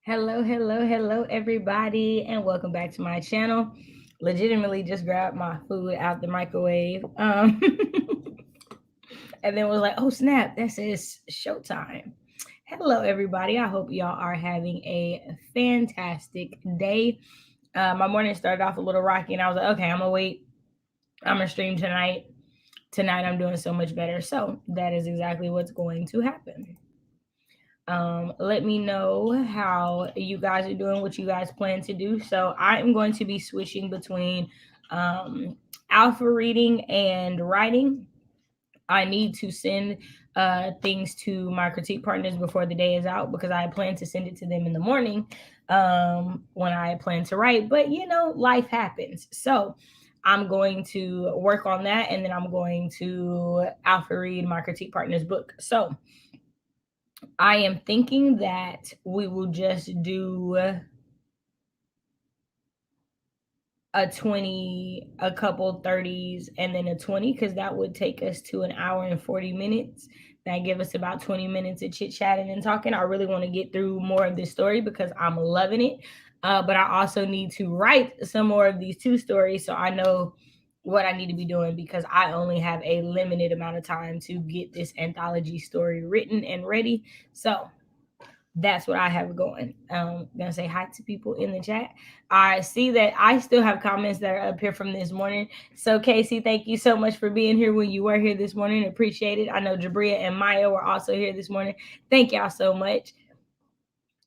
Hello, everybody, and welcome back to my channel. Legitimately just grabbed my food out the microwave. And then was like, oh snap, that says showtime. Hello, everybody. I hope y'all are having a fantastic day. My morning started off a little rocky, and I was like, okay, I'm gonna wait. I'm gonna stream tonight. Tonight, I'm doing so much better. So, that is exactly what's going to happen. Let me know how you guys are doing, what you guys plan to do. So I'm going to be switching between um, alpha reading and writing. I need to send things to my critique partners before the day is out because I plan to send it to them in the morning when I plan to write. But life happens. So I'm going to work on that, and then I'm going to alpha read my critique partner's book. So I am thinking that we will just do a 20, a couple 30s, and then a 20, because that would take us to an hour and 40 minutes. That give us about 20 minutes of chit chatting and talking. I really want to get through more of this story because I'm loving it. But I also need to write some more of these two stories so I know what I need to be doing because I only have a limited amount of time to get this anthology story written and ready. So that's what I have going. Gonna say hi to people in the chat. I see that I still have comments that are up here from this morning. So Casey, thank you so much for being here when you were here this morning. Appreciate it. I know Jabria and Maya were also here this morning. Thank y'all so much.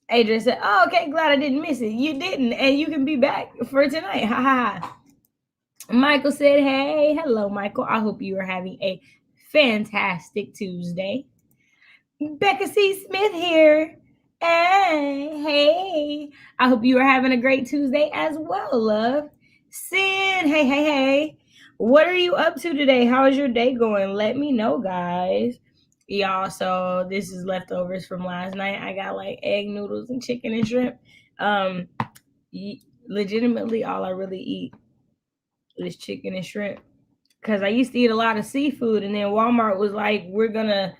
Adrian said, "Oh, okay, glad I didn't miss it. You didn't, and you can be back for tonight." Ha ha ha. Michael said, "Hey, hello, Michael. I hope you are having a fantastic Tuesday." Becca C. Smith here. Hey. I hope you are having a great Tuesday as well, love. Sin, hey. What are you up to today? How is your day going? Let me know, guys. Y'all, so this is leftovers from last night. I got like egg noodles and chicken and shrimp. Legitimately, all I really eat is chicken and shrimp. Because I used to eat a lot of seafood, and then Walmart was like, we're going to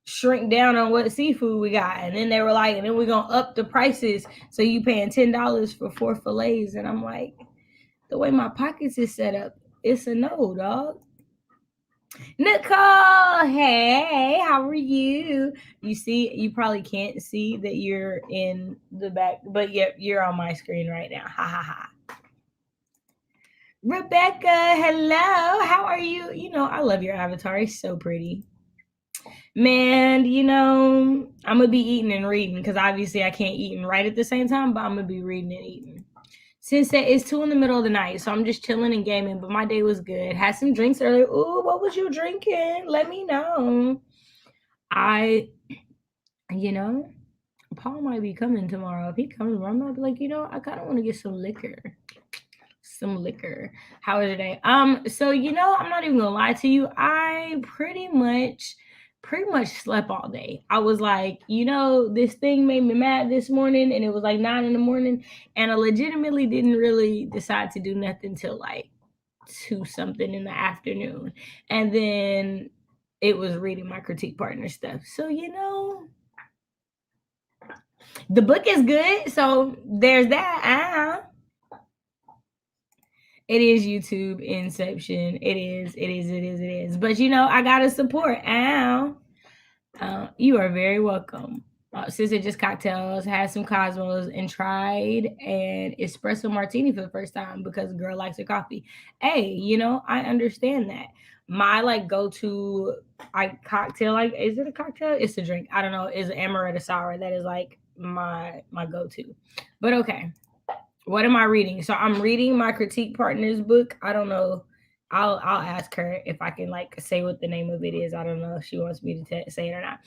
shrink down on what seafood we got, and then they were like, and then we're gonna up the prices, so you paying $10 for 4 fillets, and I'm like, the way my pockets is set up, it's a no, dog. Nicole, hey, how are you? You see, you probably can't see that you're in the back, but you're on my screen right now. Ha ha ha. Rebecca, hello, how are you? I love your avatar, it's so pretty. Man, I'm gonna be eating and reading because obviously I can't eat and write at the same time, but I'm gonna be reading and eating. Since it's 2 in the middle of the night, so I'm just chilling and gaming, but my day was good. Had some drinks earlier. Ooh, what was you drinking? Let me know. Paul might be coming tomorrow. If he comes, I'm gonna be like, I kind of want to get some liquor. How was your day? So I'm not even gonna lie to you. I pretty much slept all day. I was like, this thing made me mad this morning, and it was like 9 in the morning, and I legitimately didn't really decide to do nothing till like 2 something in the afternoon, and then it was reading my critique partner stuff. So the book is good. So there's that. It is YouTube Inception. It is. But I gotta support. Ow. You are very welcome. Sister just cocktails, had some Cosmos, and tried an espresso martini for the first time because the girl likes her coffee. Hey, I understand that. My go-to cocktail, is it a cocktail? It's a drink. I don't know. Is an amaretto sour. That is my go-to. But okay. What am I reading? So I'm reading my critique partner's book. I don't know. I'll ask her if I can say what the name of it is. I don't know if she wants me to say it or not.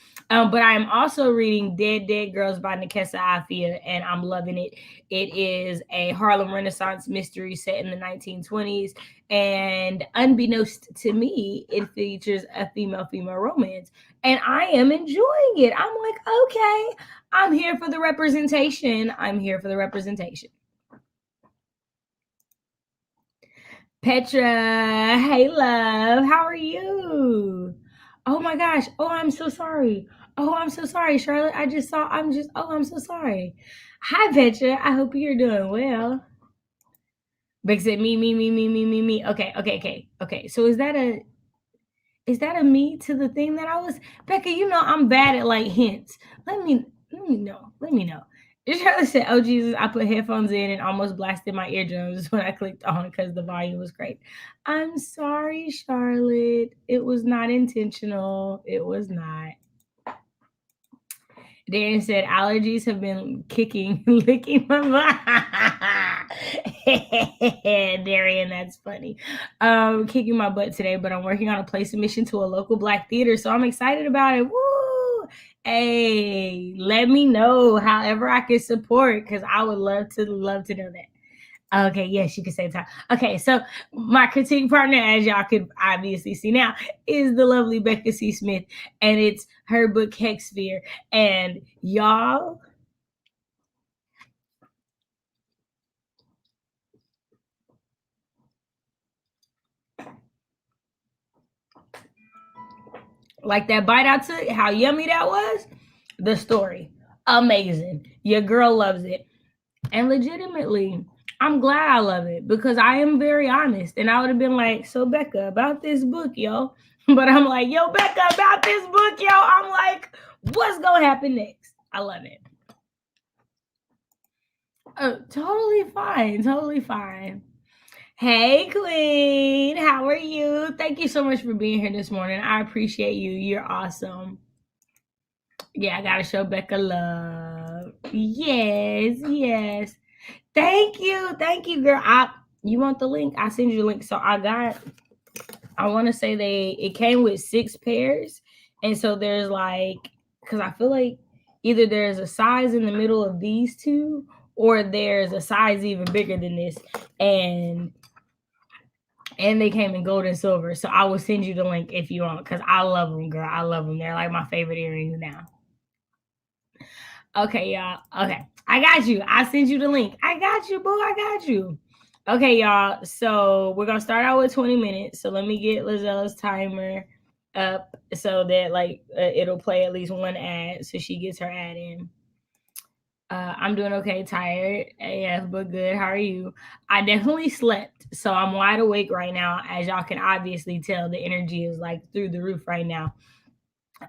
But I am also reading Dead Girls by Nekesa Afia, and I'm loving it. It is a Harlem Renaissance mystery set in the 1920s, and unbeknownst to me, it features a female romance, and I am enjoying it. I'm like, okay, I'm here for the representation. Petra, hey love, how are you? Oh my gosh. Oh, I'm so sorry. Oh, I'm so sorry, Charlotte. I'm so sorry. Hi, Petra. I hope you're doing well. Beck said, me. Okay. So is that a me to the thing that I was, Becca, I'm bad at like hints. Let me know. Charlotte said, oh Jesus, I put headphones in and almost blasted my eardrums when I clicked on because the volume was great. I'm sorry, Charlotte. It was not intentional. It was not. Darren said allergies have been licking my butt. Darian, that's funny. Kicking my butt today, but I'm working on a play submission to a local Black theater, so I'm excited about it. Woo! Hey, let me know however I can support because I would love to know that. Okay, yes, you can say time. Okay, so my critique partner, as y'all could obviously see now, is the lovely Becca C. Smith, and it's her book Hexsphere. And y'all, like that bite I took, how yummy that was, the story, amazing. Your girl loves it. And legitimately, I'm glad I love it because I am very honest. And I would have been like, so Becca, about this book, yo. But I'm like, yo, Becca, about this book, yo. I'm like, what's going to happen next? I love it. Totally fine. Totally fine. Hey, Queen. How are you? Thank you so much for being here this morning. I appreciate you. You're awesome. Yeah, I got to show Becca love. Yes. Thank you, girl. You want the link? I send you the link. So I want to say it came with 6 pairs, and so there's like, because I feel like either there's a size in the middle of these two, or there's a size even bigger than this, and they came in gold and silver. So I will send you the link if you want, because I love them, girl. I love them. They're like my favorite earrings now. Okay, y'all. Okay. I got you. I sent you the link. I got you, boo. I got you. Okay, y'all. So we're gonna start out with 20 minutes. So let me get Lizelle's timer up so that it'll play at least one ad so she gets her ad in. I'm doing okay, tired AF, but good. How are you? I definitely slept, so I'm wide awake right now. As y'all can obviously tell, the energy is like through the roof right now.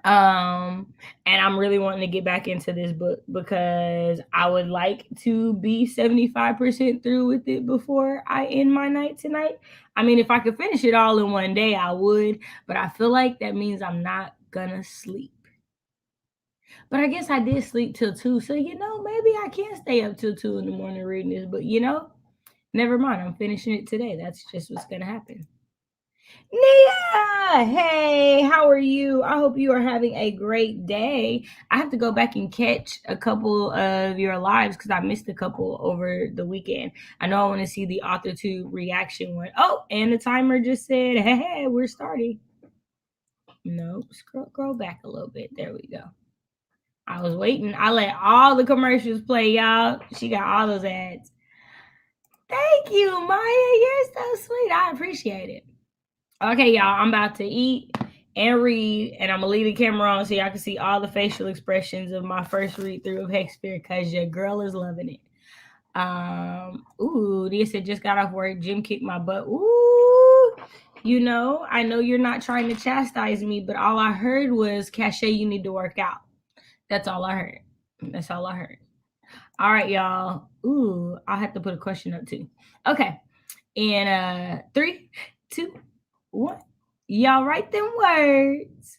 And I'm really wanting to get back into this book because I would like to be 75% through with it before I end my night tonight. I mean, if I could finish it all in one day, I would, but I feel like that means I'm not gonna sleep. But I guess I did sleep till 2, so maybe I can stay up till 2 in the morning reading this, but never mind. I'm finishing it today. That's just what's gonna happen. Nia, hey, how are you? I hope you are having a great day. I have to go back and catch a couple of your lives because I missed a couple over the weekend. I know I want to see the AuthorTube reaction one. Oh, and the timer just said, hey, we're starting. No, scroll back a little bit. There we go. I was waiting. I let all the commercials play, y'all. She got all those ads. Thank you, Maya. You're so sweet. I appreciate it. Okay, y'all, I'm about to eat and read, and I'm gonna leave the camera on so y'all can see all the facial expressions of my first read through of Hexsphere because your girl is loving it. Dia said just got off work. Jim kicked my butt. Ooh, I know you're not trying to chastise me, but all I heard was, Cachet, you need to work out. That's all I heard. All right, y'all. Ooh, I'll have to put a question up too. Okay. And 3, 2, 1. Y'all write them words.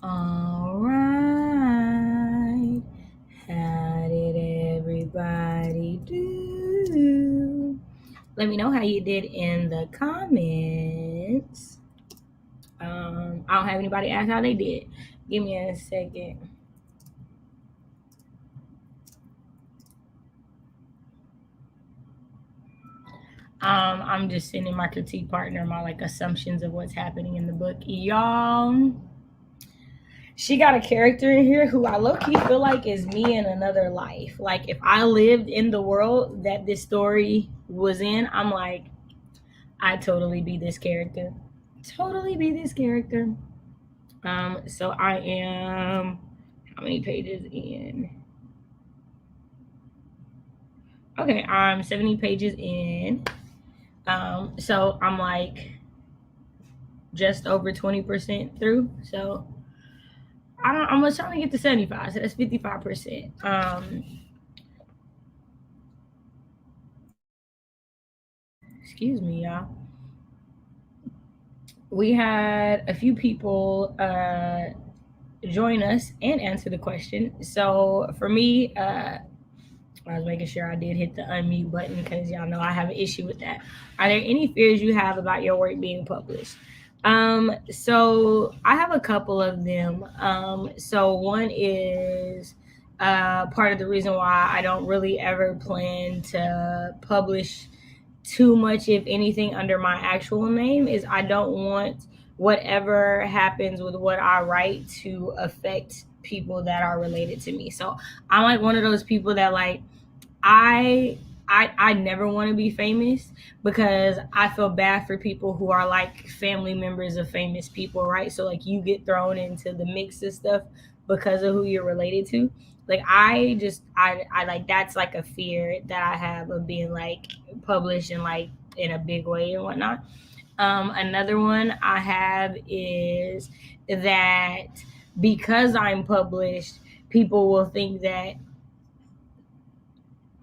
All right. How did everybody do? Let me know how you did in the comments. I don't have anybody ask how they did. Give me a second. I'm just sending my critique partner my like assumptions of what's happening in the book. Y'all, she got a character in here who I low-key feel like is me in another life. Like if I lived in the world that this story was in, I'm like, I'd totally be this character. Totally be this character. So I am how many pages in? Okay, I'm 70 pages in. So I'm like just over 20% through. So I'm trying to get to 75, so that's 55%. Excuse me, y'all. We had a few people join us and answer the question. So for me, I was making sure I did hit the unmute button because y'all know I have an issue with that. Are there any fears you have about your work being published? So I have a couple of them. So one is part of the reason why I don't really ever plan to publish too much, if anything, under my actual name is I don't want whatever happens with what I write to affect people that are related to me. So I'm like one of those people that like I never want to be famous because I feel bad for people who are like family members of famous people, right? So like you get thrown into the mix of stuff because of who you're related to. Like I like that's like a fear that I have of being like published and like in a big way and whatnot. Another one I have is that because I'm published, people will think that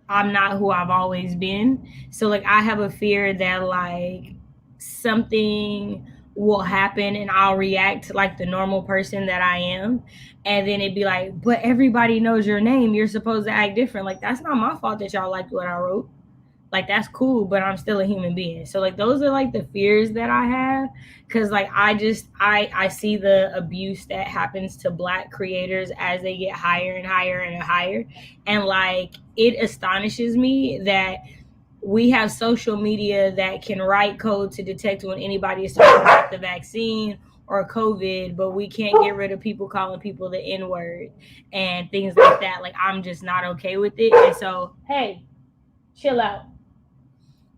I'm not who I've always been. So like I have a fear that like something will happen and I'll react like the normal person that I am. And then it'd be like, but everybody knows your name. You're supposed to act different. Like that's not my fault that y'all liked what I wrote. Like that's cool, but I'm still a human being. So like those are like the fears that I have, because like I see the abuse that happens to Black creators as they get higher and higher and higher, and like it astonishes me that we have social media that can write code to detect when anybody is talking about the vaccine or COVID, but we can't get rid of people calling people the N word and things like that. Like I'm just not okay with it, and so hey, chill out.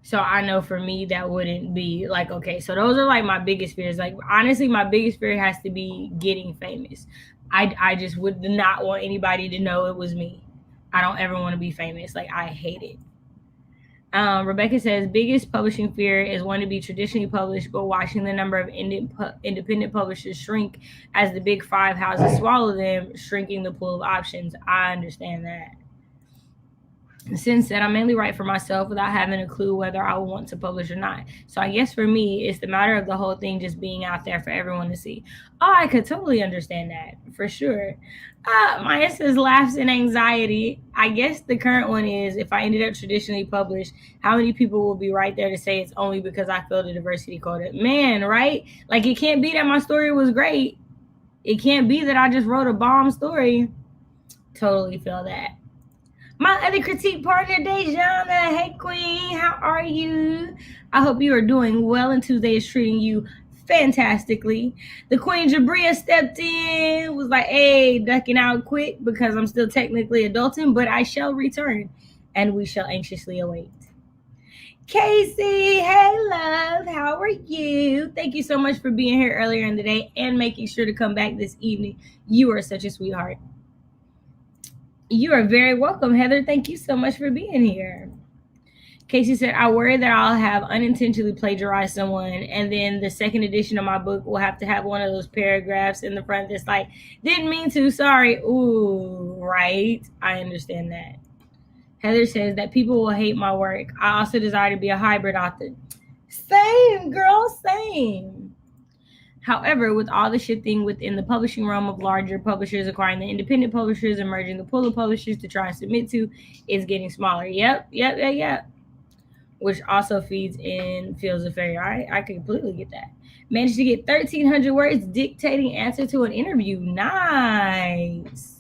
So I know for me that wouldn't be like okay. So those are like my biggest fears. Like honestly, my biggest fear has to be getting famous. I just would not want anybody to know it was me. I don't ever want to be famous. Like I hate it. Rebecca says biggest publishing fear is wanting to be traditionally published, but watching the number of independent publishers shrink as the big five houses swallow them, shrinking the pool of options. I understand that. Since that I mainly write for myself without having a clue whether I want to publish or not. So I guess for me, it's the matter of the whole thing just being out there for everyone to see. Oh, I could totally understand that for sure. Maya says laughs and anxiety. I guess the current one is if I ended up traditionally published, how many people will be right there to say it's only because I failed a diversity quota? Man, right? Like it can't be that my story was great. It can't be that I just wrote a bomb story. Totally feel that. My other critique partner, Dejana. Hey, Queen, how are you? I hope you are doing well and Tuesday is treating you fantastically. The Queen Jabria stepped in, was like, hey, ducking out quick because I'm still technically adulting, but I shall return and we shall anxiously await. Casey, hey, love, how are you? Thank you so much for being here earlier in the day and making sure to come back this evening. You are such a sweetheart. You are very welcome, Heather. Thank you so much for being here. Casey said, I worry that I'll have unintentionally plagiarized someone, and then the second edition of my book will have to have one of those paragraphs in the front that's like, didn't mean to, sorry. Ooh, right. I understand that. Heather says that people will hate my work. I also desire to be a hybrid author. Same, girl, same. However, with all the shifting within the publishing realm of larger publishers acquiring the independent publishers and merging the pool of publishers to try and submit to, it's getting smaller. Yep. Which also feeds in fields of failure. I completely get that. Managed to get 1,300 words dictating answer to an interview. Nice.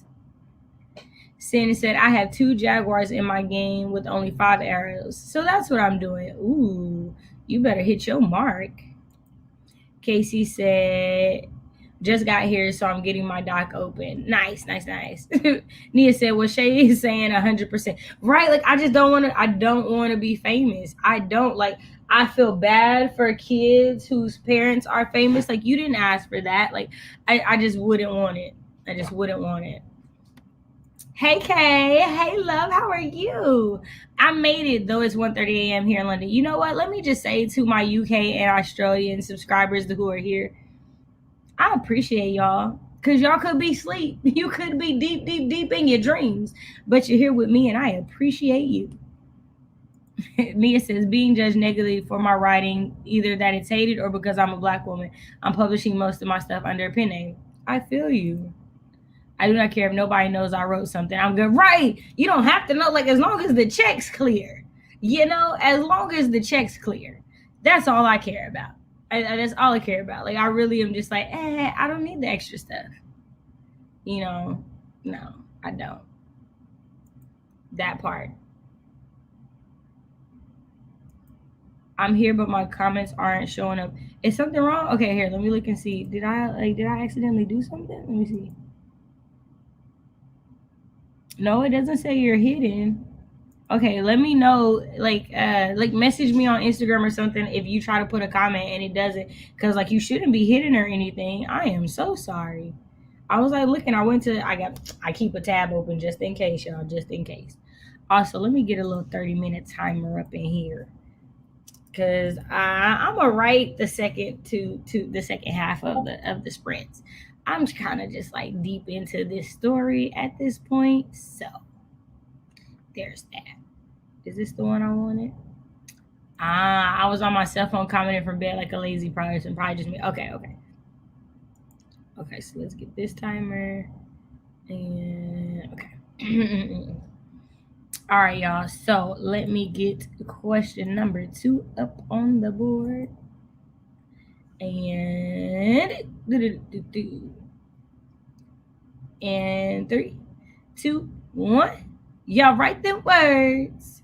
Sandy said, I have 2 Jaguars in my game with only 5 arrows. So that's what I'm doing. Ooh, you better hit your mark. Casey said, just got here, so I'm getting my doc open. Nice. Nia said, well, Shay is saying 100%. Right? Like, I just don't want to be famous. I feel bad for kids whose parents are famous. Like, you didn't ask for that. Like, I just wouldn't want it. I just wouldn't want it. Hey, Kay. Hey, love. How are you? I made it, though it's 1:30 a.m. here in London. You know what? Let me just say to my UK and Australian subscribers who are here, I appreciate y'all. Because y'all could be asleep. You could be deep in your dreams. But you're here with me, and I appreciate you. Mia says, being judged negatively for my writing, either that it's hated or because I'm a Black woman. I'm publishing most of my stuff under a pen name. I feel you. I do not care if nobody knows I wrote something. I'm good. Right. You don't have to know. Like, as long as the check's clear. As long as the check's clear. That's all I care about. That's all I care about. Like, I really am just like, I don't need the extra stuff. No, I don't. That part. I'm here, but my comments aren't showing up. Is something wrong? Okay, here, let me look and see. Did I accidentally do something? Let me see. No, it doesn't say you're hidden. Okay, let me know. Like message me on Instagram or something if you try to put a comment and it doesn't, because like you shouldn't be hidden or anything. I am so sorry. I was like looking. I keep a tab open just in case, y'all. Just in case. Also, let me get a little 30-minute timer up in here, because I'm gonna write the second to the second half of the sprints. I'm kind of just like deep into this story at this point, so there's that. Is this the one I wanted? I was on my cell phone commenting from bed like a lazy person. Probably just me. Okay. Okay, so let's get this timer. And okay. All right, y'all. So let me get question number 2 up on the board. And 3, 2, 1. Y'all write them words.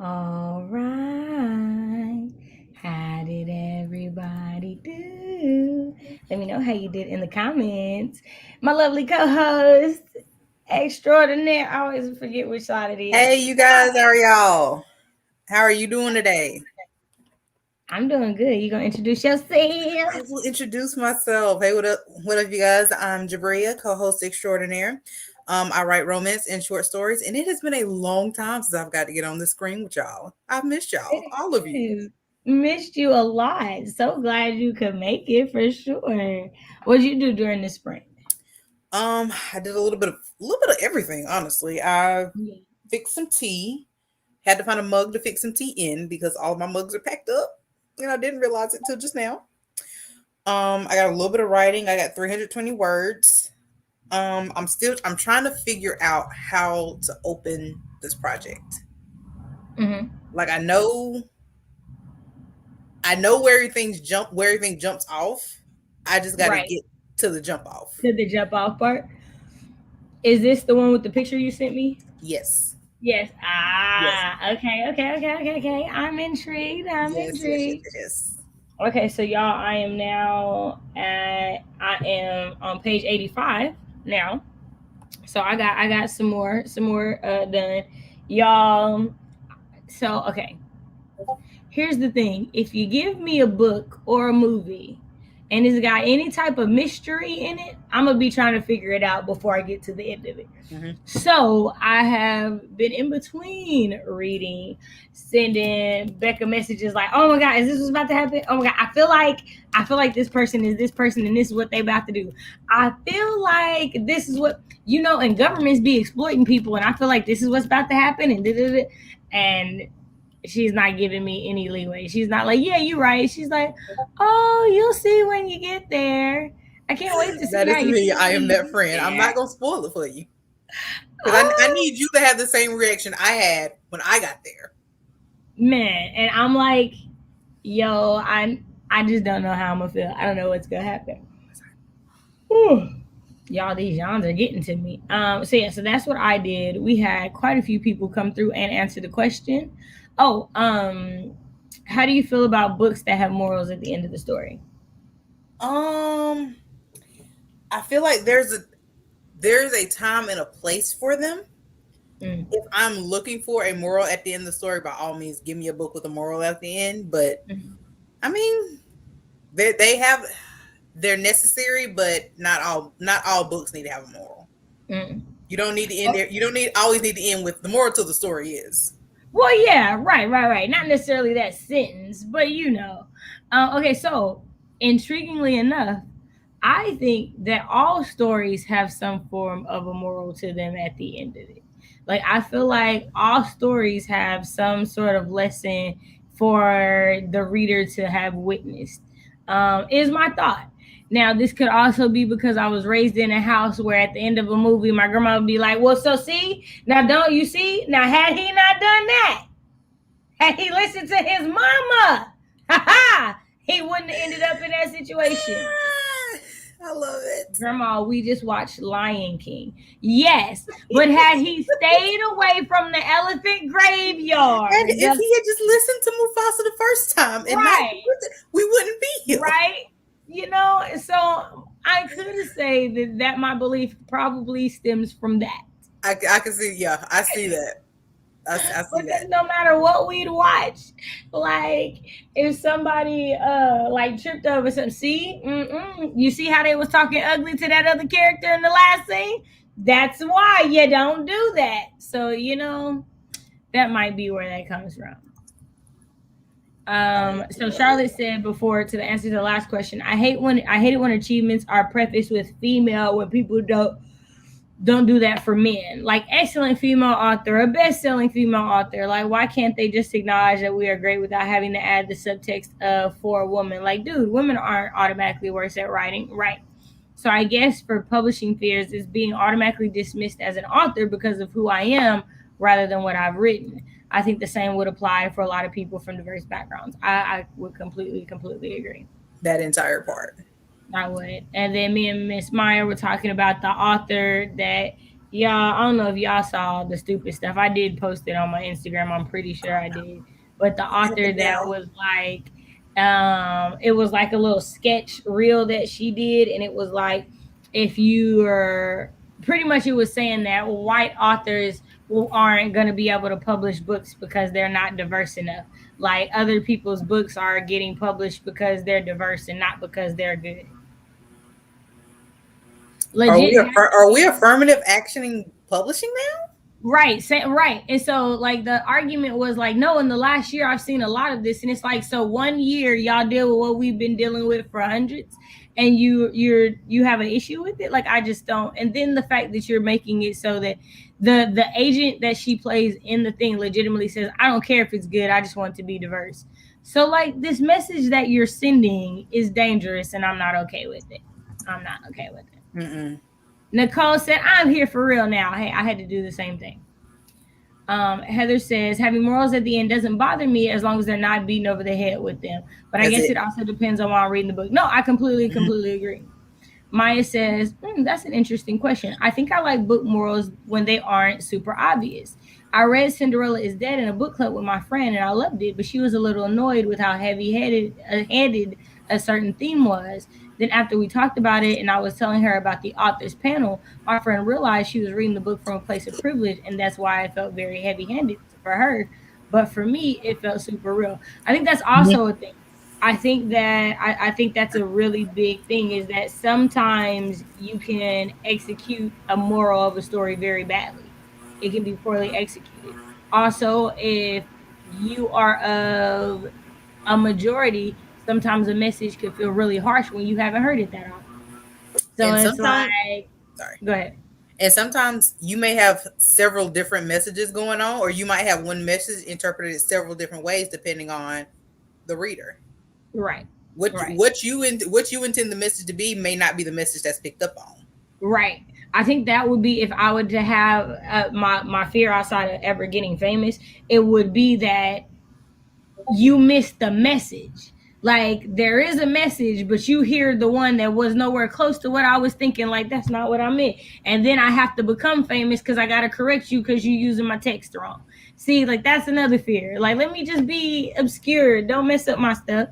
All right. How did everybody do? Let me know how you did in the comments. My lovely co-host extraordinaire. I always forget which side it is. Hey, you guys, how are y'all? How are you doing today? I'm doing good. You gonna introduce yourself? I will introduce myself. Hey, what up, you guys? I'm Jabria, co-host extraordinaire. I write romance and short stories, and it has been a long time since I've got to get on the screen with y'all. I've missed y'all, It all of you. is. Missed you a lot. So glad you could make it for sure. What'd you do during the spring? I did a little bit of everything. Honestly, I Yeah. fixed some tea. Had to find a mug to fix some tea in because all of my mugs are packed up, and I didn't realize it till just now. I got a little bit of writing. I got 320 words. I'm trying to figure out how to open this project. Mm-hmm. Like I know where everything jumps off. I just got to Right. get to the jump off. Did the jump off part? Is this the one with the picture you sent me? Yes. Yes. Yes. Okay. I'm intrigued. I'm Yes, yes, yes, intrigued. yes. Okay, so y'all, I am on page 85 now. So I got some more done. Y'all, so okay. Here's the thing. If you give me a book or a movie and it's got any type of mystery in it, I'm gonna be trying to figure it out before I get to the end of it. Hmm. So I have been in between reading, sending Becca messages like, "Oh my god, is this what's about to happen? Oh my god, I feel like this person is this person, and this is what they about to do. I feel like this is what and governments be exploiting people, and I feel like this is what's about to happen, and da-da-da." And she's not giving me any leeway. She's not like, "Yeah, you're right." She's like, "Oh, you'll see when you get there. I can't wait to see That how is you me. feel I when am you that get friend. I'm there." not gonna spoil it for you because I Oh need you to have the same reaction I had when I got there. man, and I'm like, yo, I just don't know how I'm gonna feel. I don't know what's gonna happen. Whew. Y'all, these yawns are getting to me. So yeah, so that's what I did. We had quite a few people come through and answer the question. Oh, how do you feel about books that have morals at the end of the story? Um, I feel like there's a time and a place for them. Mm, If I'm looking for a moral at the end of the story, by all means, give me a book with a moral at the end. But mm, I mean, they're necessary, but not all books need to have a moral. mm. You don't need to end there. You don't need always need to end with the moral to the story is. Well, yeah, right. Not necessarily that sentence, but okay, so intriguingly enough, I think that all stories have some form of a moral to them at the end of it. Like, I feel like all stories have some sort of lesson for the reader to have witnessed, is my thought. Now, this could also be because I was raised in a house where at the end of a movie, my grandma would be like, "Well, so see, now don't you see? Now, had he not done that, had he listened to his mama, ha ha, he wouldn't have ended up in that situation." I love it. Grandma, we just watched Lion King. Yes, but had he stayed away from the elephant And graveyard, if he had just listened to Mufasa the first time and not, right, we wouldn't be here. right, so I could say that my belief probably stems from that. I can see. Yeah, I see that. I see Because that. no matter what we'd watch, like if somebody like tripped over something, you see how they was talking ugly to that other character in the last scene? That's why you don't do that. So that might be where that comes from. So Charlotte said before to the answer to the last question, I hate it when achievements are prefaced with female when people don't do that for men. Like excellent female author, a best-selling female author. Like why can't they just acknowledge that we are great without having to add the subtext of for a woman? Like, dude, women aren't automatically worse at writing, right? So I guess for publishing fears is being automatically dismissed as an author because of who I am rather than what I've written. I think the same would apply for a lot of people from diverse backgrounds. I would completely agree. That entire part. I would. And then me and Miss Meyer were talking about the author that Y'all, I don't know if y'all saw the stupid stuff. I did post it on my Instagram. I'm pretty sure I did. But the I author haven't that now. was like, it was like a little sketch reel that she did, and it was like if you are pretty much it was saying that white authors aren't going to be able to publish books because they're not diverse enough. Like other people's books are getting published because they're diverse and not because they're good. Legit Are we affirmative actioning publishing now? Right, right. And so like the argument was like, no, in the last year I've seen a lot of this. And it's like, so 1 year y'all deal with what we've been dealing with for hundreds and you have an issue with it. Like I just don't. And then the fact that you're making it so that the agent that she plays in the thing legitimately says, I don't care if it's good, I just want it to be diverse. So like this message that you're sending is dangerous and I'm not okay with it. I'm not okay with it. Mm-mm. Nicole said, I'm here for real now. Hey, I had to do the same thing. Heather says, having morals at the end doesn't bother me as long as they're not beating over the head with them. But I That's guess it. it also depends on why I'm reading the book. No, I completely agree. Maya says, that's an interesting question. I think I like book morals when they aren't super obvious. I read Cinderella is Dead in a book club with my friend and I loved it, but she was a little annoyed with how heavy-handed a certain theme was. Then after we talked about it and I was telling her about the author's panel, my friend realized she was reading the book from a place of privilege and that's why it felt very heavy-handed for her. But for me, it felt super real. I think that's also a thing. I think that's a really big thing is that sometimes you can execute a moral of a story very badly. It can be poorly executed. Also, if you are of a majority, sometimes a message could feel really harsh when you haven't heard it that often. So And it's sometimes, like, sorry. go ahead. And sometimes you may have several different messages going on, or you might have one message interpreted several different ways depending on the reader. Right, right. What you intend the message to be may not be the message that's picked up on. Right. I think that would be if I were to have my fear outside of ever getting famous. It would be that you missed the message. Like there is a message, but you hear the one that was nowhere close to what I was thinking. Like that's not what I meant, and then I have to become famous because I gotta correct you because you using my text wrong. See, like that's another fear. Like let me just be obscure. Don't mess up my stuff.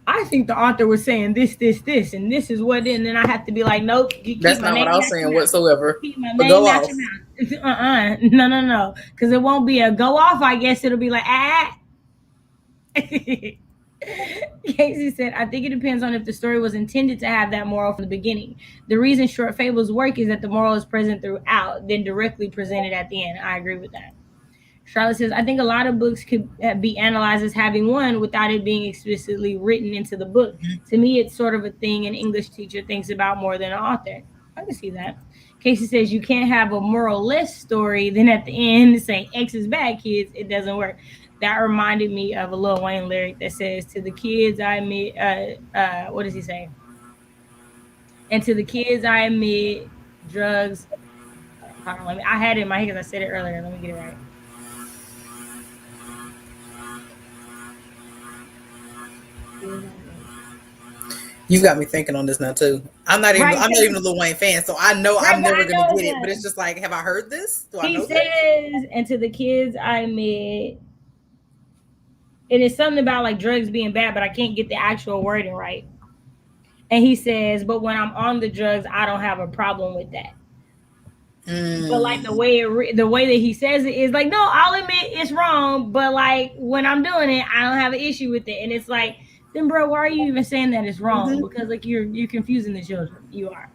I think the author was saying this, and this is what. And then I have to be like, nope, you keep That's my not what I name was out your saying mouth. whatsoever. Keep my But go name out off. your mouth. No, because it won't be a go off. I guess it'll be like ah. Casey said, I think it depends on if the story was intended to have that moral from the beginning. The reason short fables work is that the moral is present throughout, then directly presented at the end. I agree with that. Charlotte says, I think a lot of books could be analyzed as having one without it being explicitly written into the book. To me, it's sort of a thing an English teacher thinks about more than an author. I can see that. Casey says, you can't have a moral less story, then at the end say X is bad, kids. It doesn't work. That reminded me of a Lil Wayne lyric that says, to the kids I admit, what does he say? And to the kids I admit drugs. Hold on, I had it in my head because I said it earlier. Let me get it right. Kids I admit. You got me thinking on this now too. Right, I'm not even a Lil Wayne fan, so I know right, I'm but never I gonna know get it. But it's him. just like, have I heard this? Do I He know this? says, and to the kids I met, and it's something about like drugs being bad, but I can't get the actual wording right. And he says, but when I'm on the drugs, I don't have a problem with that. But like Mm. the way that he says it is like, no, I'll admit it's wrong, but like when I'm doing it, I don't have an issue with it. And it's like, then bro, why are you even saying that it's wrong? Hmm. Because like you're confusing the children. You are.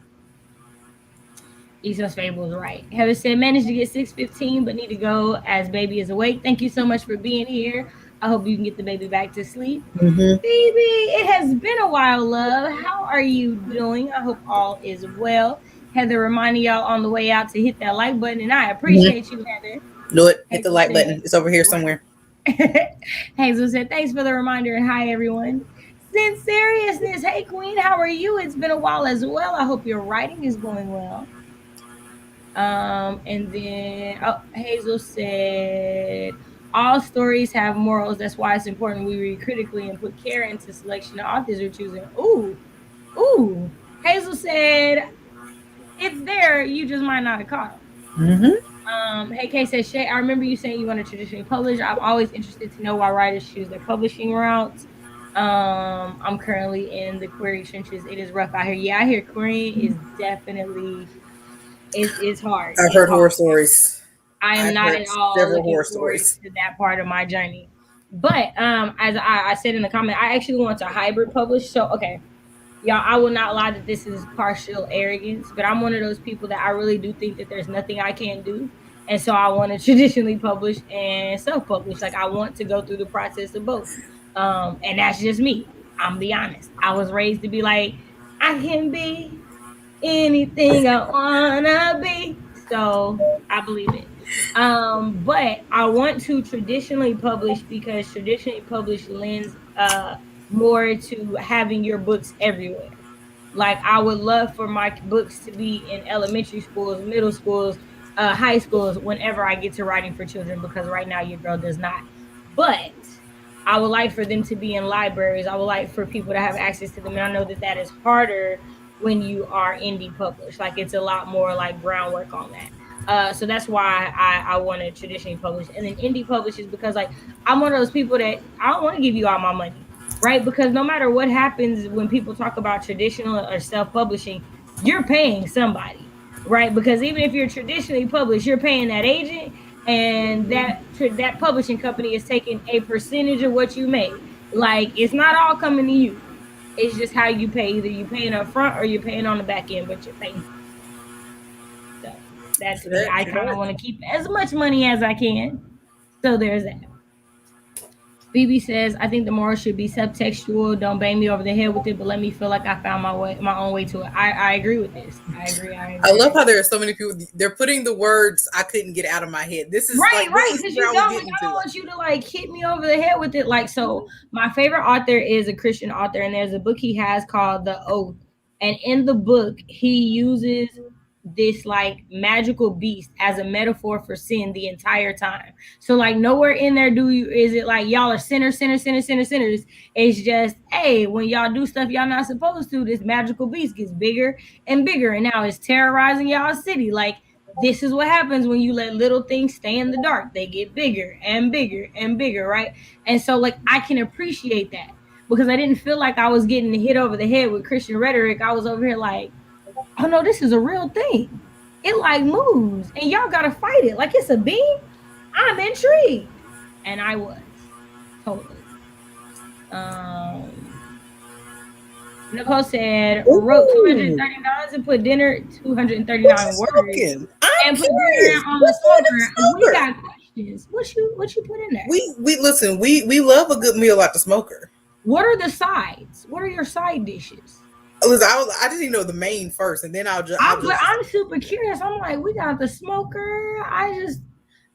Easton's Fable is right. Heather said, managed to get 6:15, but need to go as baby is awake. Thank you so much for being here. I hope you can get the baby back to sleep. Hmm. Baby, it has been a while, love. How are you doing? I hope all is well. Heather reminding y'all on the way out to hit that like button, and I Hmm. appreciate you, Heather. Do it. Hit the Hazel like said, button. It's over here somewhere. right. Hazel said, thanks for the reminder, and hi, everyone. Since seriousness, hey, Queen, how are you? It's been a while as well. I hope your writing is going well. And then Hazel said, all stories have morals. That's why it's important we read critically and put care into selection of authors we're choosing. Ooh, ooh. Hazel said, it's there. You just might not have caught them. Hey Kay says, Shay, I remember you saying you want to traditionally publish. I'm always interested to know why writers choose their publishing routes. I'm currently in the query trenches. It is rough out here. Yeah, I hear querying is definitely it's hard. I've It's heard horror hard. stories. I am I've not heard at all several looking horror forward stories. to that part of my journey. But as I said in the comment, I actually want to hybrid publish. So okay, y'all, I will not lie that this is partial arrogance, but I'm one of those people that I really do think that there's nothing I can't do. And so I want to traditionally publish and self-publish. Like I want to go through the process of both. And that's just me. I'm be honest. I was raised to be like, I can be anything I wanna be. So I believe it. But I want to traditionally publish because traditionally published lends more to having your books everywhere. Like I would love for my books to be in elementary schools, middle schools, high schools whenever I get to writing for children because right now your girl does not. But I would like for them to be in libraries. I would like for people to have access to them. And I know that that is harder when you are indie published. Like it's a lot more like groundwork on that. So that's why I want to traditionally publish. And then indie publish is because like I'm one of those people that I don't want to give you all my money, right? Because no matter what happens when people talk about traditional or self-publishing, you're paying somebody, right? Because even if you're traditionally published, you're paying that agent, and that publishing company is taking a percentage of what you made. Like it's not all coming to you. It's just how you pay. Either you paying up front or you're paying on the back end, but you're paying somebody. So that's me. I kind of want to keep as much money as I can. So there's that. BB says, I think the moral should be subtextual. Don't bang me over the head with it, but let me feel like I found my own way to it. I agree with this. I agree. I love how there are so many people. They're putting the words I couldn't get out of my head. This is right. This Because is where I I was don't want you to like hit me over the head with it. Like, so my favorite author is a Christian author, and there's a book he has called The Oath. And in the book, he uses this like magical beast as a metaphor for sin the entire time. So like nowhere in there is it like y'all are sinners. It's just, hey, when y'all do stuff y'all not supposed to, this magical beast gets bigger and bigger, and now it's terrorizing y'all city. Like this is what happens when you let little things stay in the dark. They get bigger and bigger and bigger, right? And so like I can appreciate that because I didn't feel like I was getting hit over the head with Christian rhetoric. I was over here like, oh no, this is a real thing. It like moves and y'all gotta fight it like it's a beam. I'm intrigued. And I was totally. Nicole said, wrote $230 and put dinner 239 words. And put dinner on the smoker. We got questions. What you put in there? We listen, we love a good meal at the smoker. What are the sides? What are your side dishes? Listen, I didn't even know the main first, and then I'm super curious. I'm like, we got the smoker. I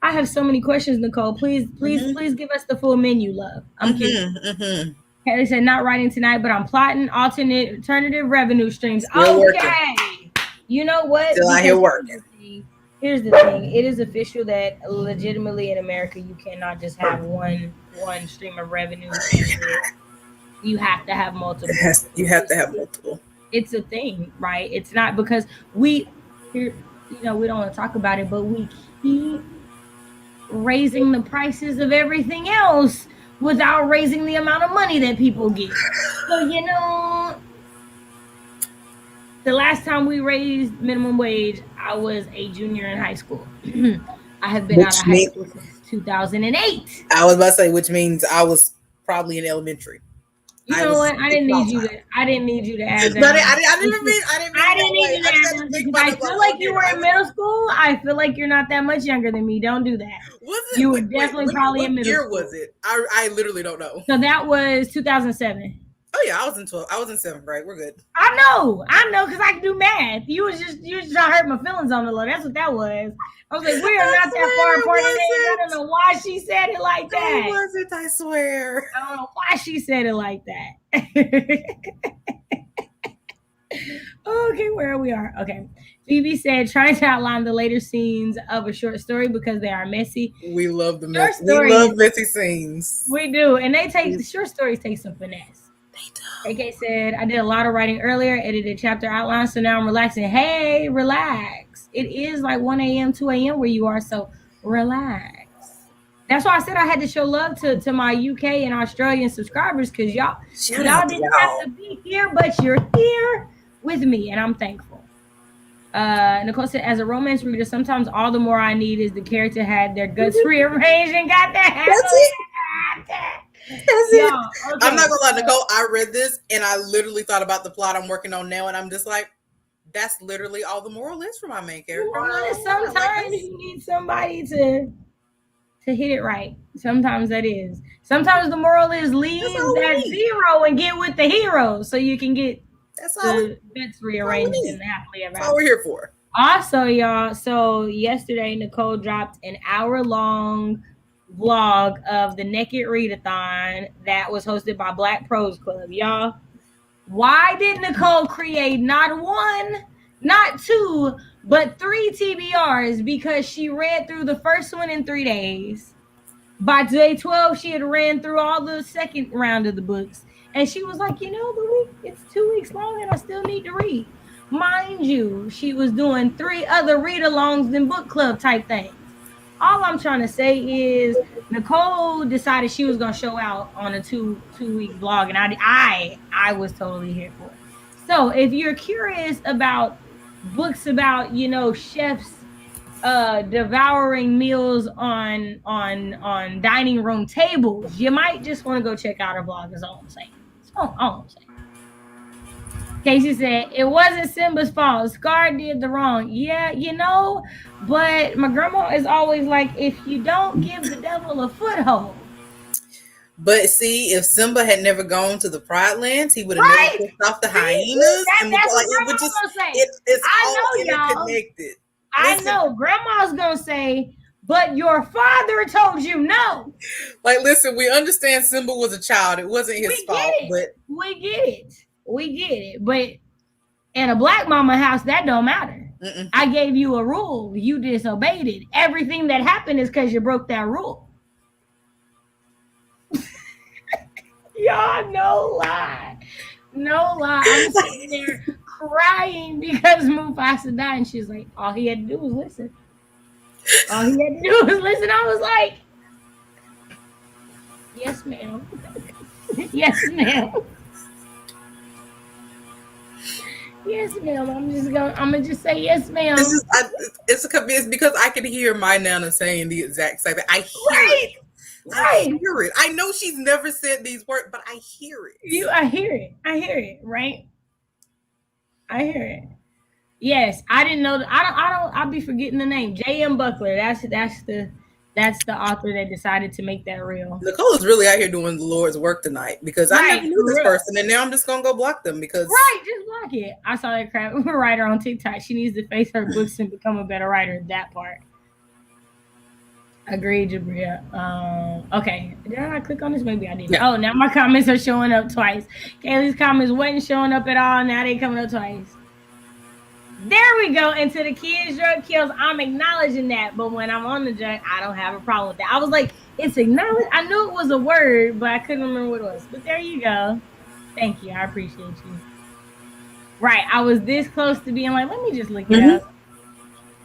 have so many questions, Nicole. Please give us the full menu, love. I'm kidding. Kelly said, not writing tonight, but I'm plotting alternative revenue streams. Still okay. Working. You know what? Still out here working. Here's the thing. It is official that legitimately in America, you cannot just have one stream of revenue. You have to have multiple. You have to have multiple. It's a thing, right? It's not because we don't want to talk about it, but we keep raising the prices of everything else without raising the amount of money that people get. So, the last time we raised minimum wage, I was a junior in high school. I have been out of high school since 2008. I was about to say, which means I was probably in elementary. You know what? I didn't need you to add that. No, I didn't need you to add that because I feel like you were in middle school. I feel like you're not that much younger than me. Don't do that. You were definitely probably in middle school. What year was it? I literally don't know. So that was 2007. Oh yeah, I was in 7th grade. We're good. I know, because I can do math. You was just trying to hurt my feelings on the low. That's what that was. I was like, we are not that far apart. I don't know why she said it like that. It wasn't, I swear. I don't know why she said it like that. Okay, where we are. Okay. Phoebe said, trying to outline the later scenes of a short story because they are messy. We love the messy. We love messy scenes. We do. And short stories take some finesse. They do. AK said, I did a lot of writing earlier, edited chapter outline, so now I'm relaxing. Hey, relax. It is like 1 a.m., 2 a.m. where you are, so relax. That's why I said I had to show love to my UK and Australian subscribers, because y'all Shout out to didn't have y'all. to be here, but you're here with me, and I'm thankful. Nicole said, as a romance reader, sometimes all the more I need is the character had their guts rearranged and got their That's it. That's it. Y'all, okay, I'm not gonna lie, Nicole. I read this and I literally thought about the plot I'm working on now, and I'm just like, that's literally all the moral is for my main character. Sometimes you need somebody to hit it right. Sometimes that is. Sometimes the moral is leave that zero and get with the hero so you can get the bits rearranged and happily ever after. That's all we're here for. Also, y'all, so yesterday Nicole dropped an hour-long vlog of the Naked Readathon that was hosted by Black Prose Club. Y'all, why did Nicole create not one, not two, but 3 TBRs? Because she read through the first one in 3 days. By day 12, she had ran through all the second round of the books. And she was like, it's 2 weeks long and I still need to read. Mind you, she was doing 3 other read-alongs than book club type things. All I'm trying to say is Nicole decided she was going to show out on a 2-week vlog, and I was totally here for it. So if you're curious about books about, chefs devouring meals on dining room tables, you might just want to go check out her vlog, is all I'm saying. That's all I'm saying. Casey said, it wasn't Simba's fault. Scar did the wrong. Yeah, but my grandma is always like, if you don't give the devil a foothold. But see, if Simba had never gone to the Pride Lands, he would have never pissed off the hyenas. That's what Grandma's going to say. It's all interconnected. I know. Grandma's going to say, but your father told you no. Like, listen, we understand Simba was a child. It wasn't his fault. But we get it. But in a Black mama house, that don't matter. I gave you a rule. You disobeyed it. Everything that happened is because you broke that rule. Y'all, no lie. I'm sitting there crying because Mufasa died, and she's like, all he had to do was listen. I was like, yes, ma'am. Yes, ma'am. Yes, ma'am. I'm gonna just say yes, ma'am. It's because I can hear my Nana saying the exact same thing. I hear it. I hear it. I know she's never said these words, but I hear it. I hear it, right? I hear it. Yes, I didn't know. I'll be forgetting the name. J.M. Buckler. That's the author that decided to make that real. Nicole is really out here doing the Lord's work tonight, because I never knew this person, and now I'm just gonna go block them because just block it. I saw that crap. A writer on TikTok. She needs to face her books and become a better writer. That part. Agreed, Jabria. Okay. Did I not click on this? Maybe I didn't. Yeah. Oh, now my comments are showing up twice. Kaylee's comments wasn't showing up at all. Now they coming up twice. There we go. And to the kids, drug kills, I'm acknowledging that. But when I'm on the drug, I don't have a problem with that. I was like, it's acknowledged. I knew it was a word, but I couldn't remember what it was. But there you go. Thank you. I appreciate you. Right. I was this close to being like, let me just look it up.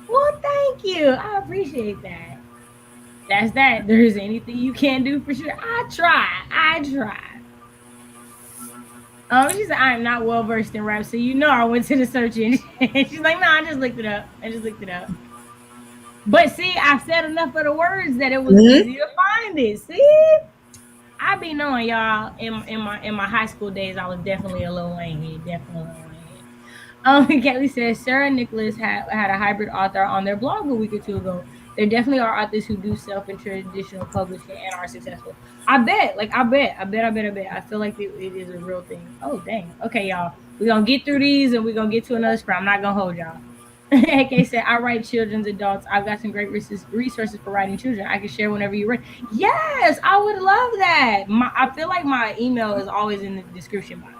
Well, thank you. I appreciate that. That's that. There's anything you can do for sure. I try. She said, I'm not well versed in rap, so I went to the search engine. She's like, no, I just looked it up. But see, I said enough of the words that it was easy to find it. See? I be knowing, y'all, in my high school days, I was definitely a Lil Wayne head. Kelly says, Sarah and Nicholas had a hybrid author on their blog a week or two ago. There definitely are authors who do self and traditional publishing and are successful. I bet. I feel like it is a real thing. Oh, dang. Okay, y'all. We're going to get through these and we're going to get to another script. I'm not going to hold y'all. AK said, I write children's adults. I've got some great resources for writing children. I can share whenever you read. Yes, I would love that. I feel like my email is always in the description box.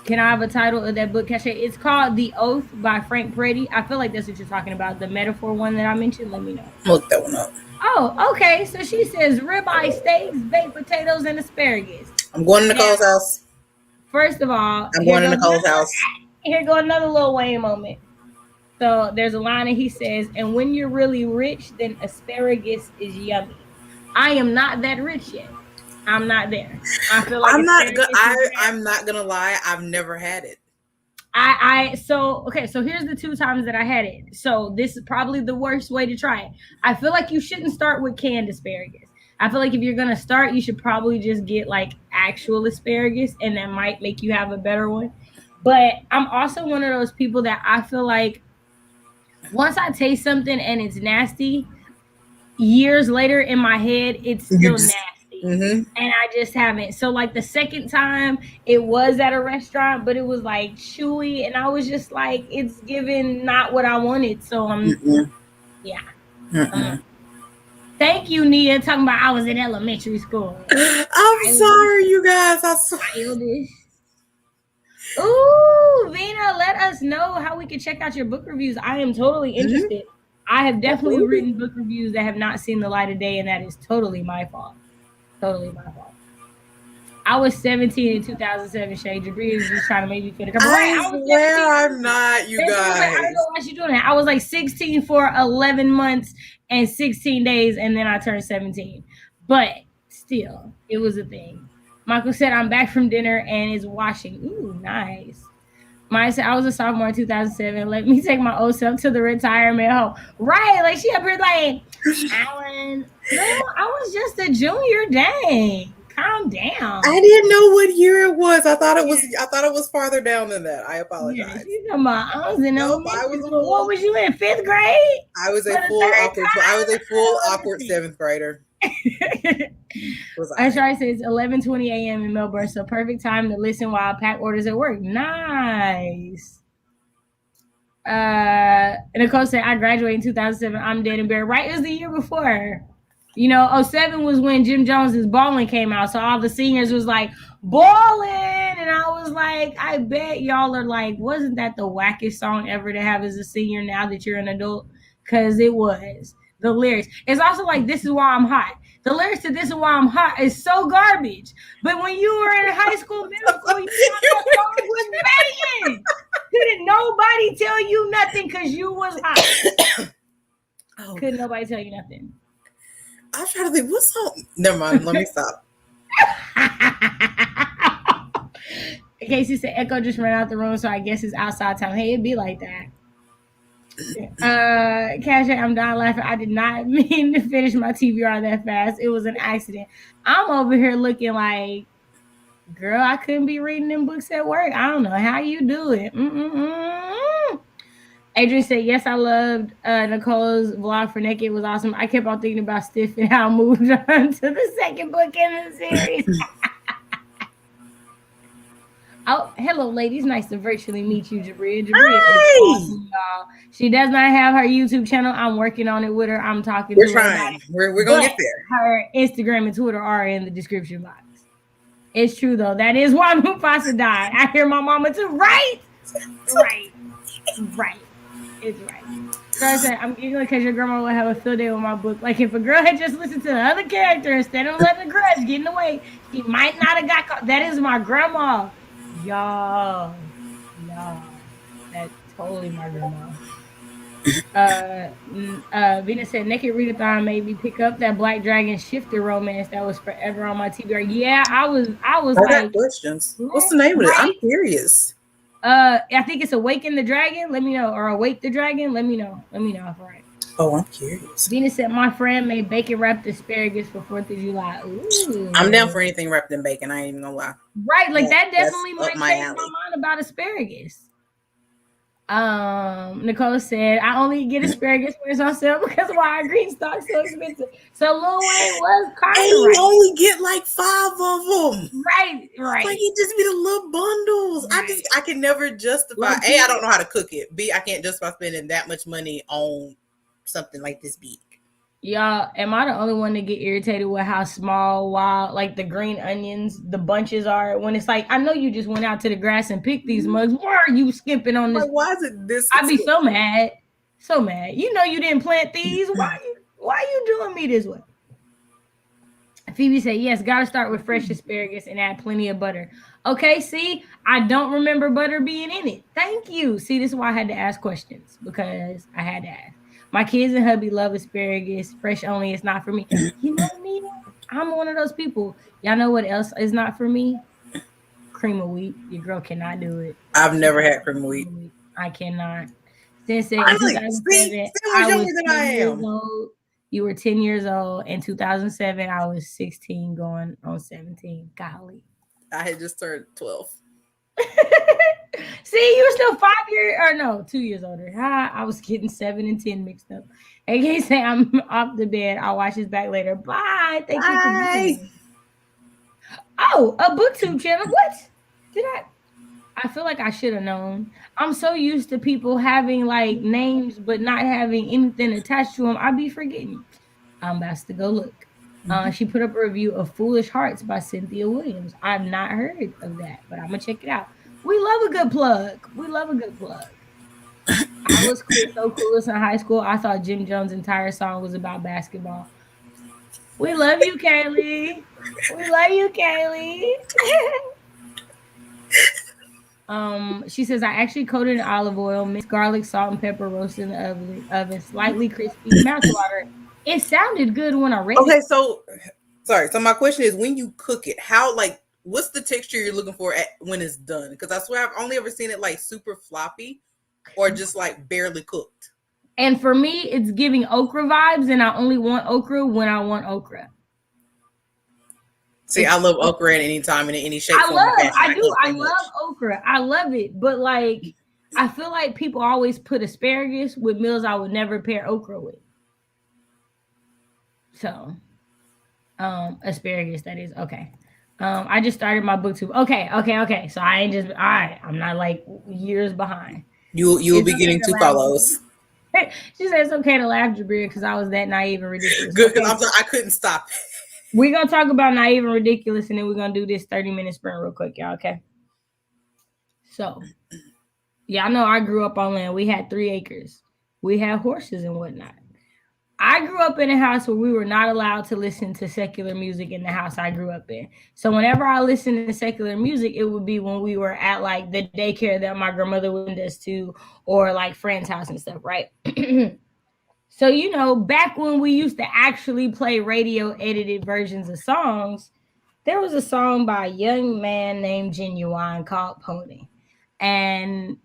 Can I have a title of that book, Cache? It's called The Oath by Frank Peretti. I feel like that's what you're talking about. The metaphor one that I mentioned. Let me know. Look that one up. Oh, okay. So she says ribeye steaks, baked potatoes, and asparagus. I'm going to Nicole's house. First of all, I'm going to Nicole's house. Here go another Lil Wayne moment. So there's a line that he says, and when you're really rich, then asparagus is yummy. I am not that rich yet. I'm not there. I feel like I'm not gonna lie, I've never had it. So here's the 2 times that I had it. So this is probably the worst way to try it. I feel like you shouldn't start with canned asparagus. I feel like if you're gonna start, you should probably just get like actual asparagus, and that might make you have a better one. But I'm also one of those people that I feel like once I taste something and it's nasty, years later in my head, it's still nasty. Mm-hmm. And I just haven't. So like the second time it was at a restaurant, but it was like chewy, and I was just like, it's giving not what I wanted. So yeah. Thank you, Nia, talking about I was in elementary school. I'm sorry, you guys. I'm sorry. Ooh, Vina, let us know how we can check out your book reviews. I am totally interested. I have definitely written book reviews that have not seen the light of day, and that is totally my fault. Totally my fault. I was 17 in 2007. Shay Jabri is just trying to make me feel the cover. I swear I'm not, you guys. I don't know why she's doing that. I was like 16 for 11 months and 16 days, and then I turned 17. But still, it was a thing. Michael said, I'm back from dinner and is washing. Ooh, nice. Maya said, I was a sophomore in 2007. Let me take my old self to the retirement home. Right. Like, she up here like, Alan, no, I was just a junior. Dang. Calm down. I didn't know what year it was. I thought it was farther down than that. I apologize. Yeah, she's talking about, I was in elementary school. What was you in, 5th grade? I was a full awkward 7th grader. I try to say it's 11:20 a.m. in Melbourne, so perfect time to listen while I pack orders at work. Nice. Nicole said, I graduated in 2007. I'm dead and buried. Right, it was the year before. You know, 07 was when Jim Jones's Ballin' came out, so all the seniors was like, Ballin'! And I was like, I bet y'all are like, wasn't that the wackest song ever to have as a senior now that you're an adult? Because it was. The lyrics. It's also like, this is why I'm hot. The lyrics to This Is Why I'm Hot is so garbage. But when you were in high school, middle school, you thought that song was banging. Couldn't nobody tell you nothing because you was hot. Couldn't nobody tell you nothing. I was trying to think, what song? Never mind, let me stop. Casey said, Echo just ran out the room, so I guess it's outside time. Hey, it'd be like that. Cash, I'm dying laughing. I did not mean to finish my TBR that fast. It was an accident. I'm over here looking like, girl, I couldn't be reading them books at work. I don't know how you do it. Adrian said, yes, I loved Nicole's vlog for Naked. It was awesome. I kept on thinking about Stiff and how I moved on to the second book in the series. Oh, hello, ladies. Nice to virtually meet you, Jabria. Jabria is awesome, y'all. She does not have her YouTube channel. I'm working on it with her. I'm talking to her. We're trying. We're going to get there. Her Instagram and Twitter are in the description box. It's true, though. That is why Mufasa died. I hear my mama, too. Right? Right. It's right. So I said, I'm giggling because your grandma would have a field day with my book. Like, if a girl had just listened to the other character instead of letting the grudge get in the way, she might not have got caught. That is my grandma. Y'all, that's totally my grandma. Venus said, Naked Readathon made me pick up that Black Dragon Shifter romance that was forever on my TBR. Yeah, I was like, questions. What's the name of it? I'm curious. I think it's Awaken the Dragon. Let me know, or Awake the Dragon. Let me know if I'm right. Oh, I'm curious. Venus said, my friend made bacon wrapped asparagus for 4th of July. Ooh. I'm down for anything wrapped in bacon. I ain't even gonna lie. Right, like that definitely might change my mind about asparagus. Nicole said, I only get asparagus when it's on sale because why green stock's so expensive. So Lil Wayne was kind of right. You only get like 5 of them. Right. Like it just be the little bundles. Right. I can never justify. A, I don't know how to cook it. B, I can't justify spending that much money on something like this big. Y'all, am I the only one to get irritated with how small, wild, like the green onions, the bunches are? When it's like, I know you just went out to the grass and picked these mugs. Why are you skimping on this? Like, why is it this? I'd be so mad. So mad. You know you didn't plant these. Why you doing me this way? Phoebe said, yes, gotta start with fresh asparagus and add plenty of butter. Okay, see, I don't remember butter being in it. Thank you. See, this is why I had to ask questions because I had to ask. My kids and hubby love asparagus. Fresh only is not for me. You know me, I'm one of those people. Y'all know what else is not for me? Cream of wheat. Your girl cannot do it. I've She never cannot had do cream of wheat. cream of wheat. I cannot. Since in Finally, see, 2007, Sam was I younger was than I 10 years am. old. You were 10 years old. In 2007, I was 16 going on 17. Golly. I had just turned 12. See, you were still 5 years, or no, 2 years older. I was getting 7 and 10 mixed up. And he say I'm off the bed. I'll watch this back later. Bye. Thank you for Bye. joining. Oh, a booktube channel. What? Did I feel like I should have known. I'm so used to people having like names but not having anything attached to them. I be forgetting. I'm about to go look. She put up a review of Foolish Hearts by Cynthia Williams. I've not heard of that, but I'm gonna check it out. We love a good plug. We love a good plug. I was so clueless in high school. I thought Jim Jones' entire song was about basketball. We love you, Kaylee. We love you, Kaylee. She says I actually coated in olive oil, mixed garlic, salt, and pepper, roasted in the oven, slightly crispy, mouthwater. It sounded good when I read Okay, it. so sorry. So my question is, when you cook it, how like what's the texture you're looking for when it's done? Because I swear I've only ever seen it like super floppy or just like barely cooked. And for me, it's giving okra vibes, and I only want okra when I want okra. See, I love okra at any time in any shape, form, or fashion. I I do, can't I say love much. okra. I love it, but like, I feel like people always put asparagus with meals I would never pair okra with. So, asparagus, that is okay. I just started my booktube. Okay. So I ain't just all right. I'm not like years behind. You will It's be okay getting to two laugh. follows. She said it's okay to laugh, Jabir, because I was that naive and ridiculous. Good, because Okay, I'm sorry, I couldn't stop. we're gonna talk about naive and ridiculous, and then we're gonna do this 30-minute sprint real quick, y'all. Okay. So, yeah, I know I grew up on land. We had 3 acres. We had horses and whatnot. I grew up in a house where we were not allowed to listen to secular music in the house I grew up in. So whenever I listened to secular music, it would be when we were at like the daycare that my grandmother would send us to, or like friends' house and stuff, right? So, back when we used to actually play radio edited versions of songs, there was a song by a young man named Genuine called Pony. And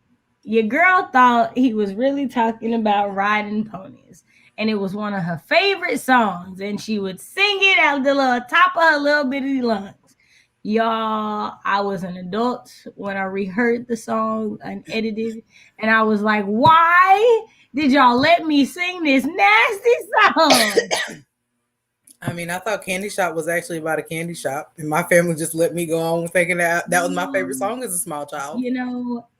your girl thought he was really talking about riding ponies. And it was one of her favorite songs. And she would sing it at the little top of her little bitty lungs. Y'all, I was an adult when I reheard the song unedited. And I was like, why did y'all let me sing this nasty song? I mean, I thought Candy Shop was actually about a candy shop, and my family just let me go on thinking that was my favorite song as a small child.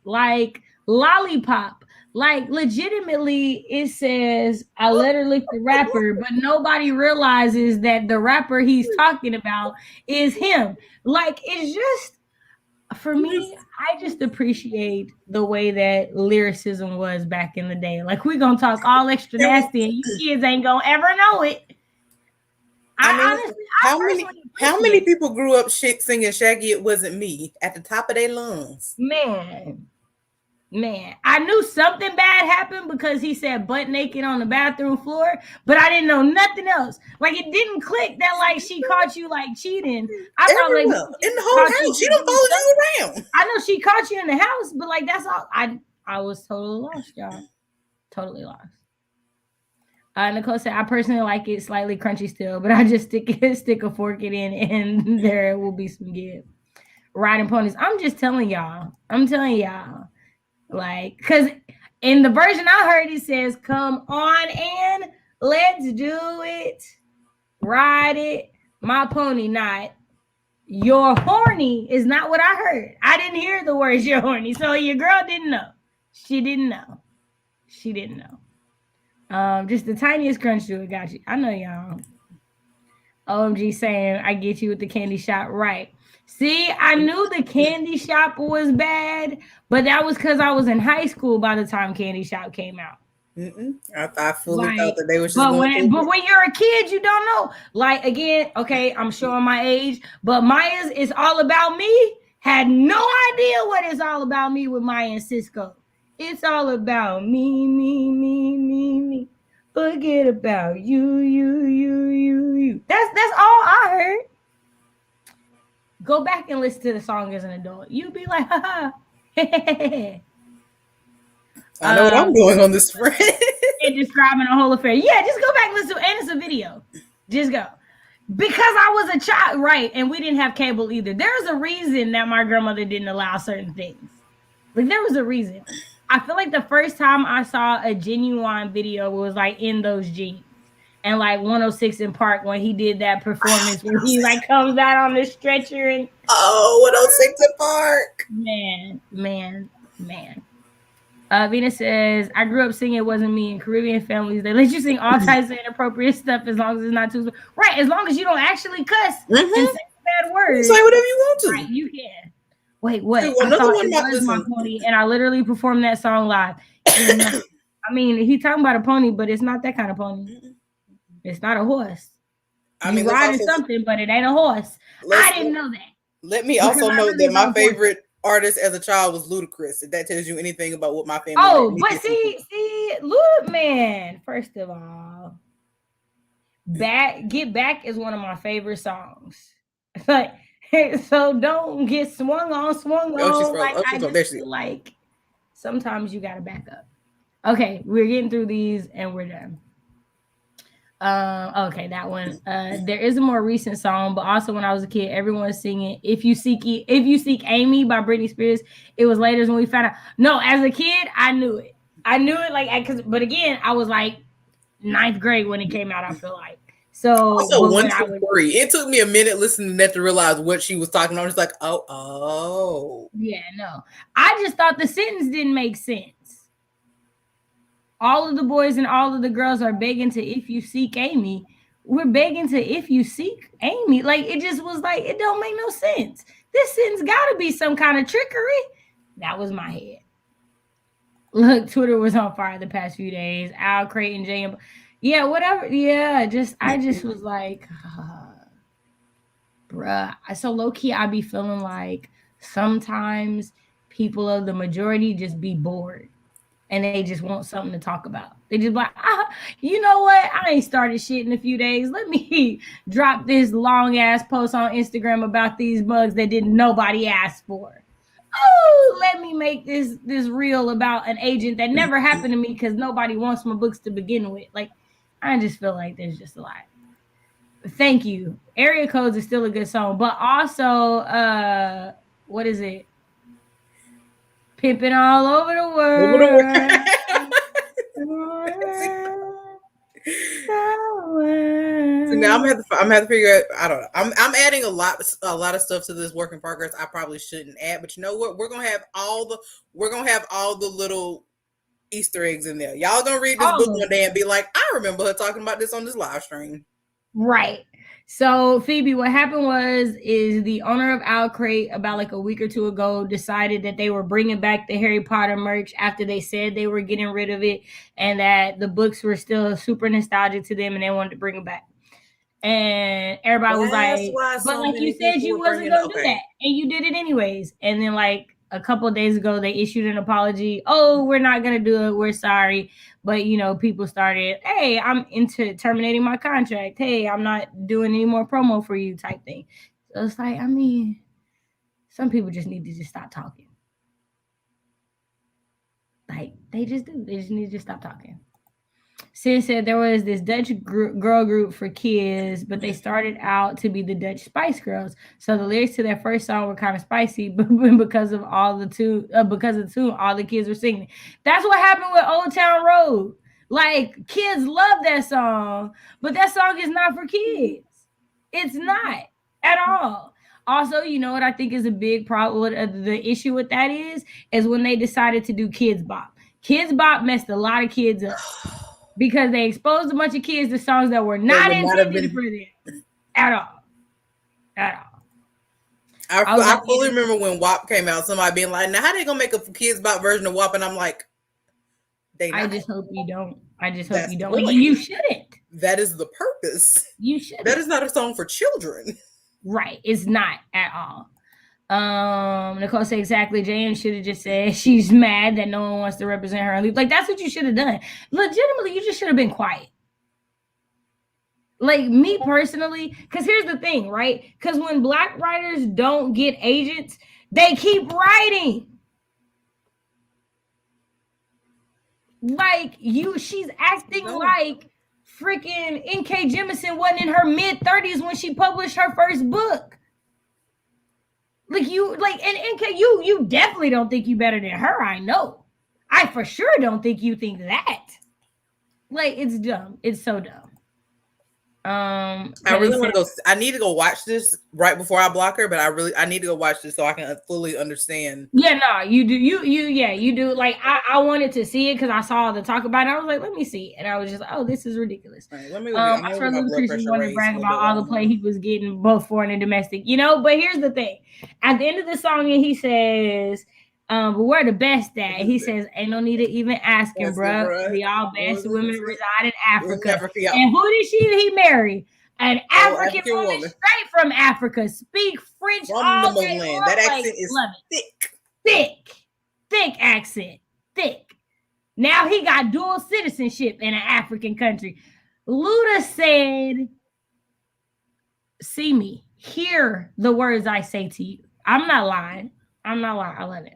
Like Lollipop. Like legitimately, it says I let her lick the rapper, but nobody realizes that the rapper he's talking about is him. Like it's just for me, I just appreciate the way that lyricism was back in the day. Like we're gonna talk all extra nasty, and you kids ain't gonna ever know it. I mean, Honestly, how many people grew up singing "Shaggy"? It wasn't me at the top of their lungs. Man, I knew something bad happened because he said butt naked on the bathroom floor, but I didn't know nothing else. Like it didn't click that like she caught you like cheating. I thought like in the whole house. She don't follow you around. I know she caught you in the house, but like that's all. I was totally lost, y'all. Totally lost. Nicole said, I personally like it slightly crunchy still, but I just stick a fork it in and there will be some give. Riding ponies. I'm just telling y'all. Like, because in the version I heard, it says, come on and let's do it. Ride it. My pony, not you're horny, is not what I heard. I didn't hear the words you're horny. So your girl didn't know. She didn't know. Just the tiniest crunch to it. Got you. I know y'all. OMG saying, I get you with the candy shop. Right. See, I knew the candy shop was bad, but that was because I was in high school by the time Candy Shop came out. I fully thought that they were just but when you're a kid, you don't know. Like again, okay, I'm showing my age, but Maya's is all about me Had no idea what It's All About Me with Maya and Cisco. It's all about me, me, me, me, me. Forget about you, you, you, you, you. That's all I heard. Go back and listen to the song as an adult. You'll be like, haha. I know what I'm doing on this friend. And describing a whole affair. Yeah, just go back and listen to it. And it's a video. Just go. Because I was a child, right? And we didn't have cable either. There's a reason that my grandmother didn't allow certain things. Like, there was a reason. I feel like the first time I saw a Genuine video was like In Those Jeans. And like 106 in Park when he did that performance where he like comes out on the stretcher and 106 in Park. Man. Venus says, I grew up singing It Wasn't Me. In Caribbean families, they let you sing all types of inappropriate stuff as long as it's not too right. As long as you don't actually cuss and say bad words. Say whatever you want to. Right, you can. Wait, what? Dude, I thought It Was My Pony, and I literally performed that song live. I mean, he's talking about a pony, but it's not that kind of pony. It's not a horse. You riding something, but it ain't a horse. I didn't know that. Let me also note that my favorite artist as a child was Ludacris. If that tells you anything about what my family. Oh, but see, man. First of all, Get Back is one of my favorite songs. Like, so don't get swung on. Like, I just feel like sometimes you gotta back up. Okay, we're getting through these and we're done. Okay, that one. There is a more recent song, but also when I was a kid, everyone was singing If You Seek Amy by Britney Spears. It was later when we found out. No, as a kid, I knew it. But again, I was like 9th grade when it came out, I feel like. So also 1, 2, 3. It took me a minute listening to that to realize what she was talking about. I was like, oh. Yeah, no. I just thought the sentence didn't make sense. All of the boys and all of the girls are begging to If You Seek Amy. We're begging to If You Seek Amy. Like, it just was like, it don't make no sense. This sentence got to be some kind of trickery. That was my head. Look, Twitter was on fire the past few days. Al, Creighton, J.M. Yeah, whatever. Yeah, I just was like, bruh. So low-key, I be feeling like sometimes people of the majority just be bored. And they just want something to talk about. They just like, you know what? I ain't started shit in a few days. Let me drop this long ass post on Instagram about these mugs that nobody asked for. Oh, let me make this reel about an agent that never happened to me because nobody wants my books to begin with. Like, I just feel like there's just a lot. Thank you. Area Codes is still a good song, but also, what is it? Pimping all over the world. So now I'm gonna have to figure out. I don't know. I'm adding a lot of stuff to this work in progress. I probably shouldn't add, but you know what? We're gonna have all the little Easter eggs in there. Y'all gonna read this book one day and be like, I remember her talking about this on this live stream. Right. So Phoebe, what happened is the owner of Owl Crate about like a week or two ago decided that they were bringing back the Harry Potter merch after they said they were getting rid of it and that the books were still super nostalgic to them and they wanted to bring them back. And everybody was like, but like you said you wasn't going to do that. And you did it anyways. And then like a couple of days ago, they issued an apology. Oh, we're not going to do it. We're sorry. But, you know, people started, hey, I'm into terminating my contract. Hey, I'm not doing any more promo for you type thing. So it's like, I mean, some people just need to just stop talking. Like, they just do. They just need to just stop talking. Sid said there was this Dutch girl group for kids, but they started out to be the Dutch Spice Girls. So the lyrics to their first song were kind of spicy, but because of the tune, all the kids were singing. That's what happened with Old Town Road. Like, kids love that song, but that song is not for kids. It's not at all. Also, you know what I think is a big problem? The issue with that is when they decided to do Kids Bop. Kids Bop messed a lot of kids up. Because they exposed a bunch of kids to songs that were not intended for them at all. I fully remember when WAP came out, somebody being like, now how they going to make a Kids Bop version of WAP? And I'm like, I just hope you don't. You shouldn't. That is the purpose. You shouldn't. That is not a song for children. Right. It's not at all. Nicole said exactly. JM should have just said she's mad that no one wants to represent her. Like, that's what you should have done. Legitimately, you just should have been quiet. Like, me personally, because here's the thing, right? Because when Black writers don't get agents, they keep writing. Like, she's acting like freaking N.K. Jemisin wasn't in her mid-30s when she published her first book. Like, and NK, you definitely don't think you better than her. I know. I for sure don't think you think that. Like, it's dumb. It's so dumb. I really want to go. I need to go watch this right before I block her, but I need to go watch this so I can fully understand. Yeah, no, you do. You do. Like, I wanted to see it because I saw the talk about it. I was like, let me see, and I was just like, oh, this is ridiculous. Right, let me go. I sure Lucretia wanted to brag about all the play he was getting, both foreign and domestic. But here's the thing: at the end of the song, he says, but we're the best at. He says, ain't no need to even asking, bruh. We all best women reside in Africa. Yeah. And who did he marry? An African woman straight from Africa. Speak French all day long. That accent is thick accent. Thick. Now he got dual citizenship in an African country. Luda said, see me. Hear the words I say to you. I'm not lying. I love it.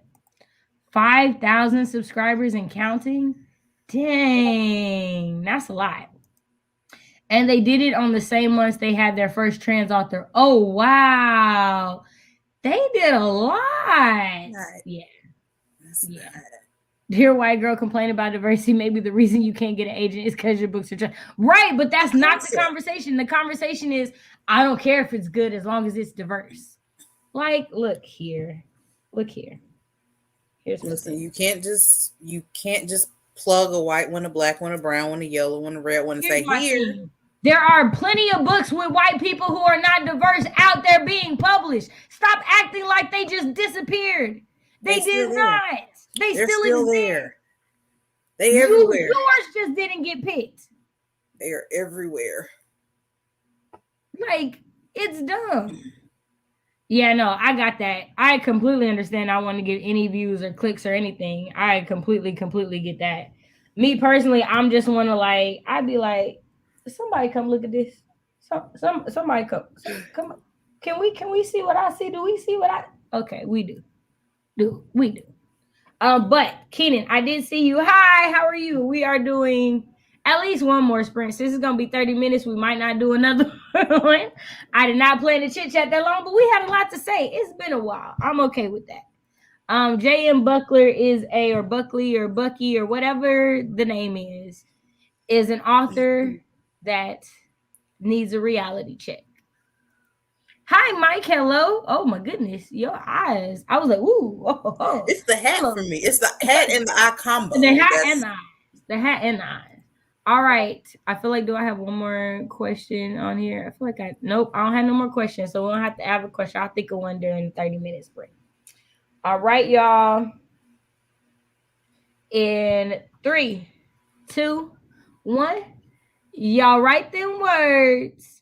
5,000 subscribers and counting. Dang, that's a lot. And they did it on the same months they had their first trans author. Oh, wow. They did a lot. Right. Yeah. Yeah. Dear white girl complaining about diversity. Maybe the reason you can't get an agent is because your books are trans. Right, but that's not the conversation. The conversation is, I don't care if it's good as long as it's diverse. Like, look here. Listen, you can't just plug a white one, a black one, a brown one, a yellow one, a red one, and say here. There are plenty of books with white people who are not diverse out there being published. Stop acting like they just disappeared. They did not. They're still there. They everywhere. Yours just didn't get picked. They are everywhere. Like, it's dumb. Yeah, no, I got that. I completely understand. I want to get any views or clicks or anything. I completely get that. Me personally, I'm just want to I'd be like, somebody come look at this. Somebody come. Can we see what I see? Do we see what I? Okay, we do. We do. But Keenan, I did see you. Hi, how are you? We are doing at least one more sprint. This is gonna be 30 minutes. We might not do another one. I did not plan to chit chat that long, but we had a lot to say. It's been a while. I'm okay with that. J.M. Buckler is or Buckley or Bucky or whatever the name is an author that needs a reality check. Hi, Mike. Hello. Oh my goodness, your eyes. I was like, ooh. Oh. It's the hat for me. It's the hat and the eye combo. The hat and the eyes. The hat and the eyes. All right. I feel like, do I have one more question on here? I feel like nope, I don't have no more questions. So we don't have to have a question. I'll think of one during the 30 minutes break. All right, y'all. In 3, 2, 1. Y'all write them words.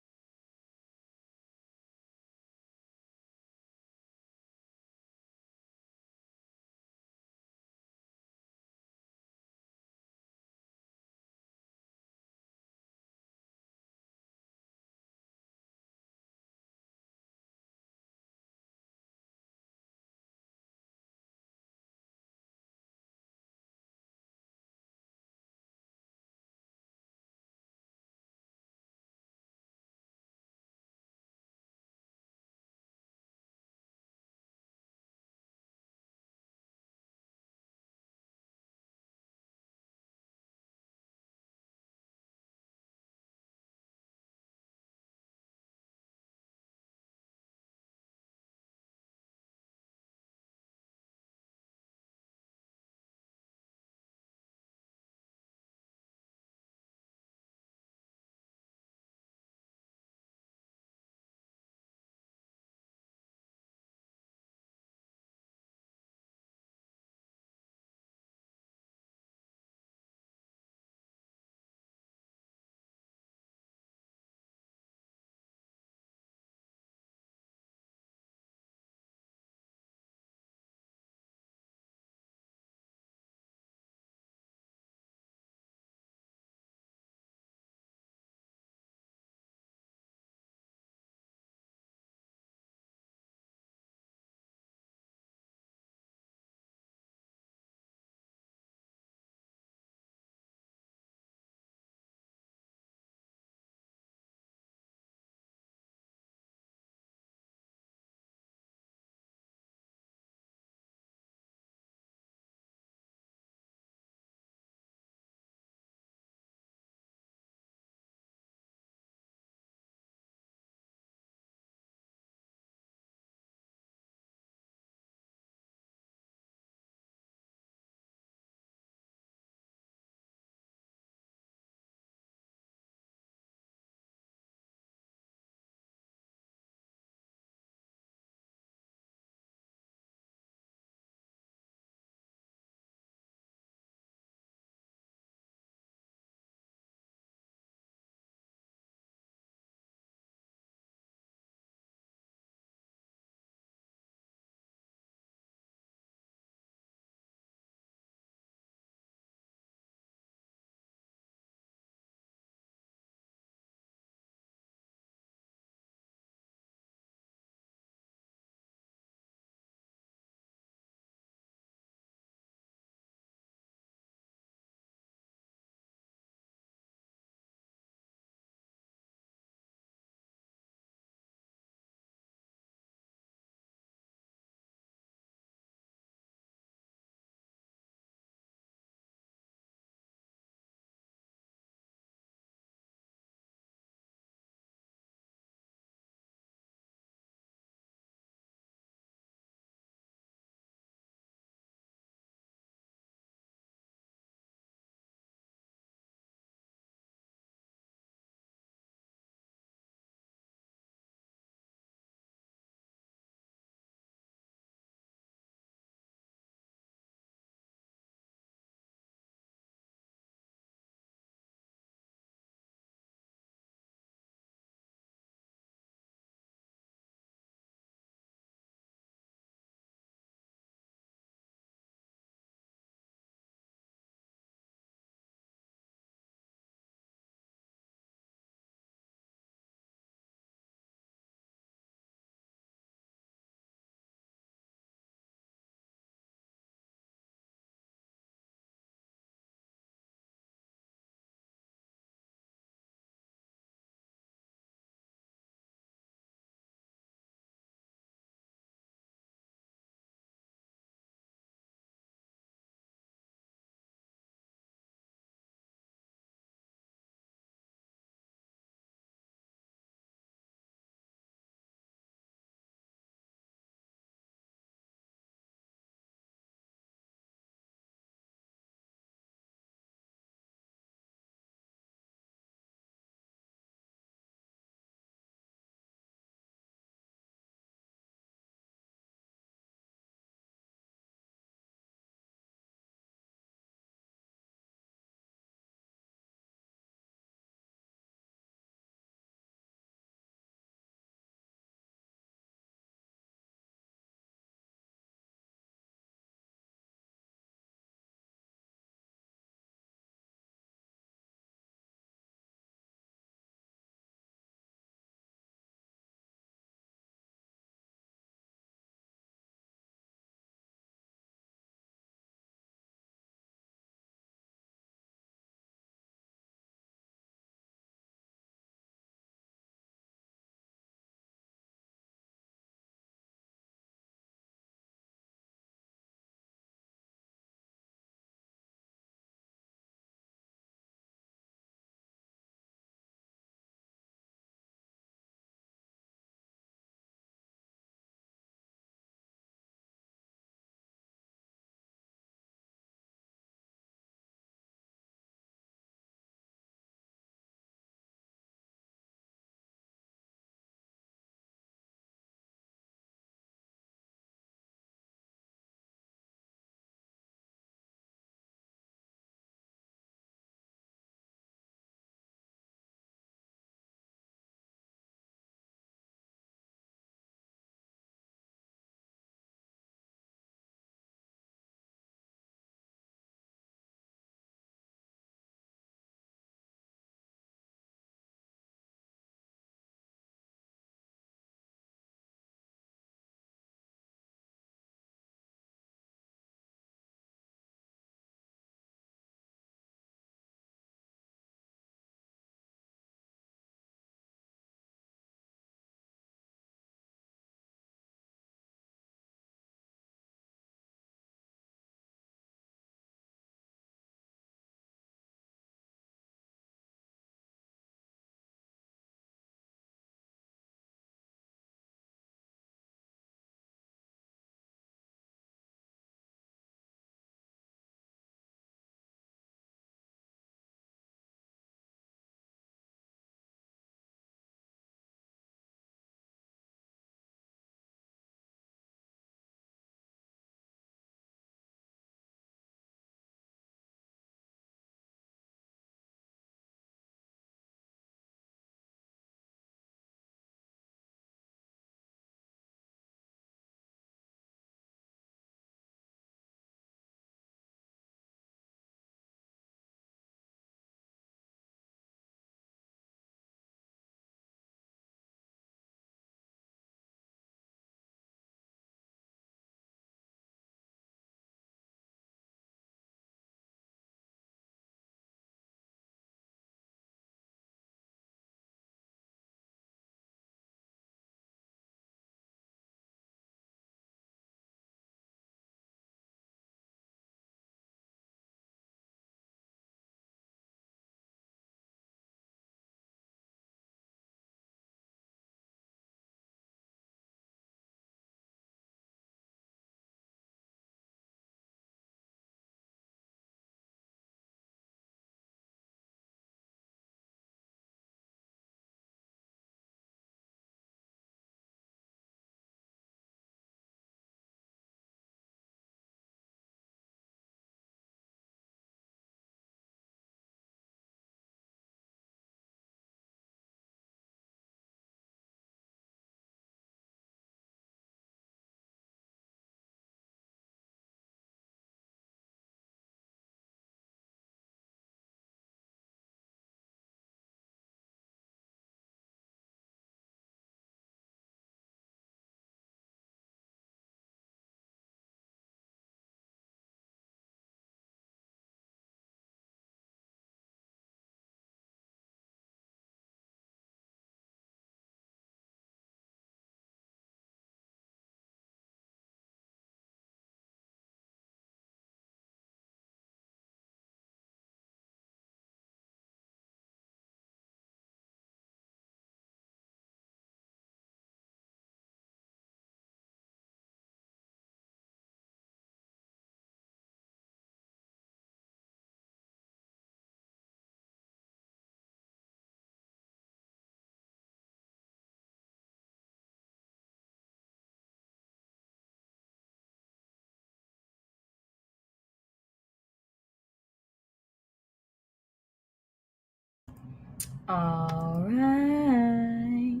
All right.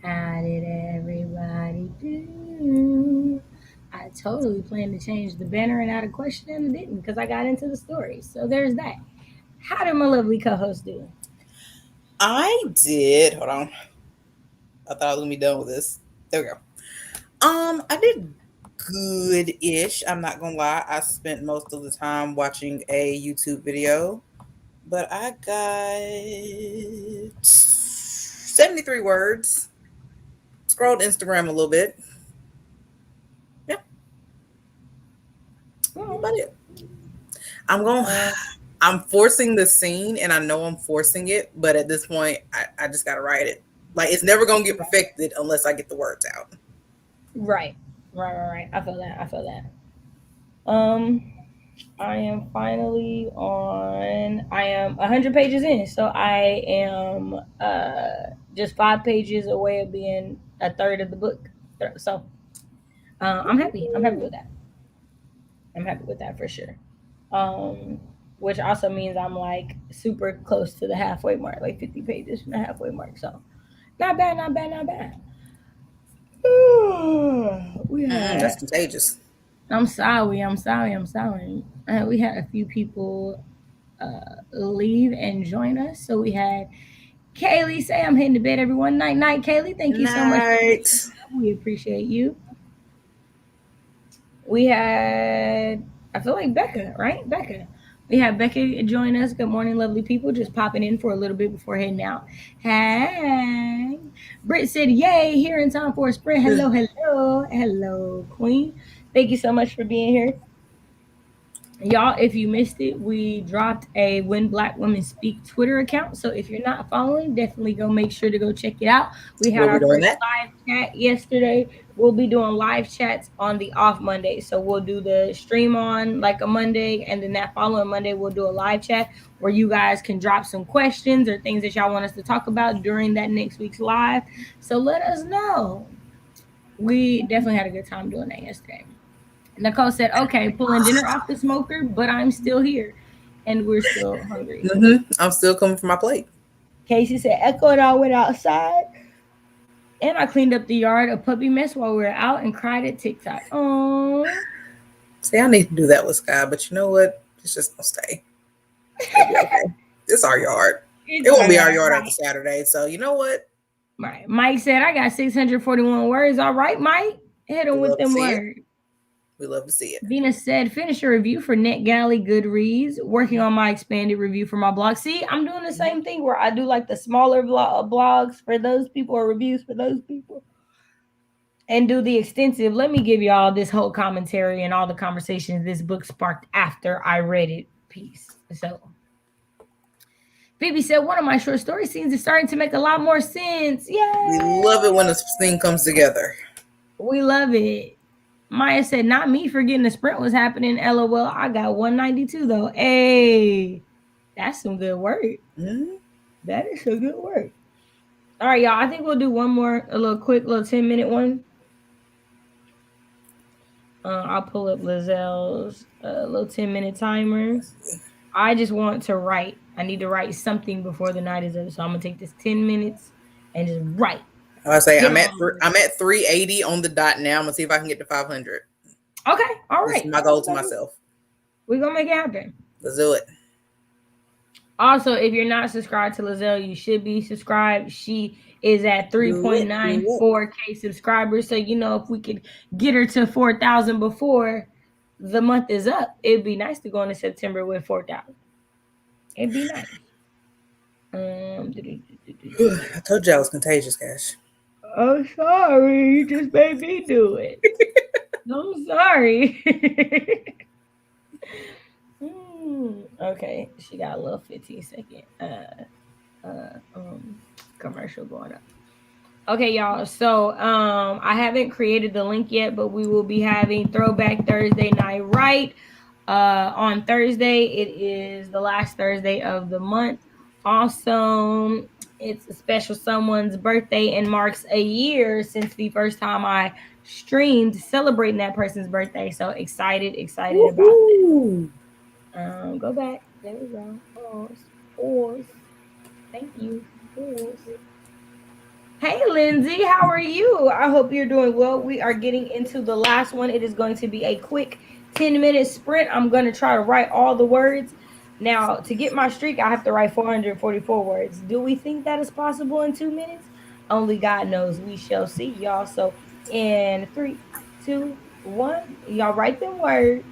How did everybody do? I totally planned to change the banner and add a question and I didn't because I got into the story. So there's that. How did my lovely co-host do? I did. Hold on. I thought I was gonna be done with this. There we go. I did good-ish. I'm not gonna lie. I spent most of the time watching a YouTube video, but I got 73 words. Scrolled Instagram a little bit. Yeah, that's about it. I'm going. I'm forcing the scene, and I know I'm forcing it, but at this point, I just gotta write it. Like it's never gonna get perfected unless I get the words out. Right. Right. I feel that. I feel that. I am finally on. I am 100 pages in, so I am just 5 pages away of being a third of the book. So I'm happy. I'm happy with that. I'm happy with that for sure. Which also means I'm like super close to the halfway mark, like 50 pages from the halfway mark. So not bad, not bad, not bad. We That's had. contagious. I'm sorry. I'm sorry. I'm sorry. We had a few people leave and join us. So we had Kaylee say, I'm heading to bed, everyone. Night, night, Kaylee. Thank you so much for Night. we appreciate you. We had, I feel like Becca, right? Becca. We have Becca join us. Good morning, lovely people. Just popping in for a little bit before heading out. Hey. Britt said, yay, here in time for a sprint. Hello, hello. Hello, Queen. Thank you so much for being here. Y'all, if you missed it, we dropped a When Black Women Speak Twitter account. So if you're not following, definitely go make sure to go check it out. We had We'll be our doing first that. live chat yesterday. We'll be doing live chats on the off Monday. So we'll do the stream on like a Monday, and then that following Monday, we'll do a live chat where you guys can drop some questions or things that y'all want us to talk about during that next week's live. So let us know. We definitely had a good time doing that yesterday. Nicole said, okay, pulling dinner off the smoker, but I'm still here and we're still hungry. I'm still coming for my plate. Casey said, Echo and I went outside and I cleaned up the yard, a puppy mess while we were out and cried at TikTok. Oh, See, I need to do that with Sky, but you know what? It's just gonna stay. It'll be okay. It's our yard. It won't be our yard right. after Saturday. So you know what? Right. Mike said, I got 641 words. All right, Mike. Hit him with them words. We love to see it. Venus said, finish a review for NetGalley Goodreads, working on my expanded review for my blog. See, I'm doing the same thing where I do like the smaller blogs for those people or reviews for those people and do the extensive. Let me give y'all this whole commentary and all the conversations this book sparked after I read it piece. So Phoebe said, one of my short story scenes is starting to make a lot more sense. Yay! We love it when the thing comes together. We love it. Maya said, not me forgetting the sprint was happening. LOL. I got 192 though. Hey, that's some good work. Mm-hmm. That is some good work. All right, y'all. I think we'll do one more, a little quick, little 10-minute one. I'll pull up Lizelle's little 10-minute timer. I just want to write. I need to write something before the night is up. So I'm gonna take this 10 minutes and just write. I say I'm at 380 on the dot now. I'm gonna see if I can get to 500. Okay, all right. This is my goal to myself. We're gonna make it happen. Let's do it. Also, if you're not subscribed to Lizelle, you should be subscribed. She is at 3.94K subscribers. So, you know, if we could get her to 4,000 before the month is up, it'd be nice to go into September with 4,000. It'd be nice. I told you I was contagious, Cash. Oh, sorry. You just made me do it. I'm sorry. Okay, she got a little 15-second commercial going up. Okay, y'all. So I haven't created the link yet, but we will be having Throwback Thursday Night Right on Thursday. It is the last Thursday of the month. Also, it's a special someone's birthday and marks a year since the first time I streamed celebrating that person's birthday. So excited about that. Go back. There we go. Pause. Thank you. Hey, Lindsay, how are you? I hope you're doing well. We are getting into the last one. It is going to be a quick 10-minute sprint. I'm going to try to write all the words. Now, to get my streak, I have to write 444 words. Do we think that is possible in 2 minutes? Only God knows. We shall see, y'all. So, in 3, 2, 1, y'all write them words.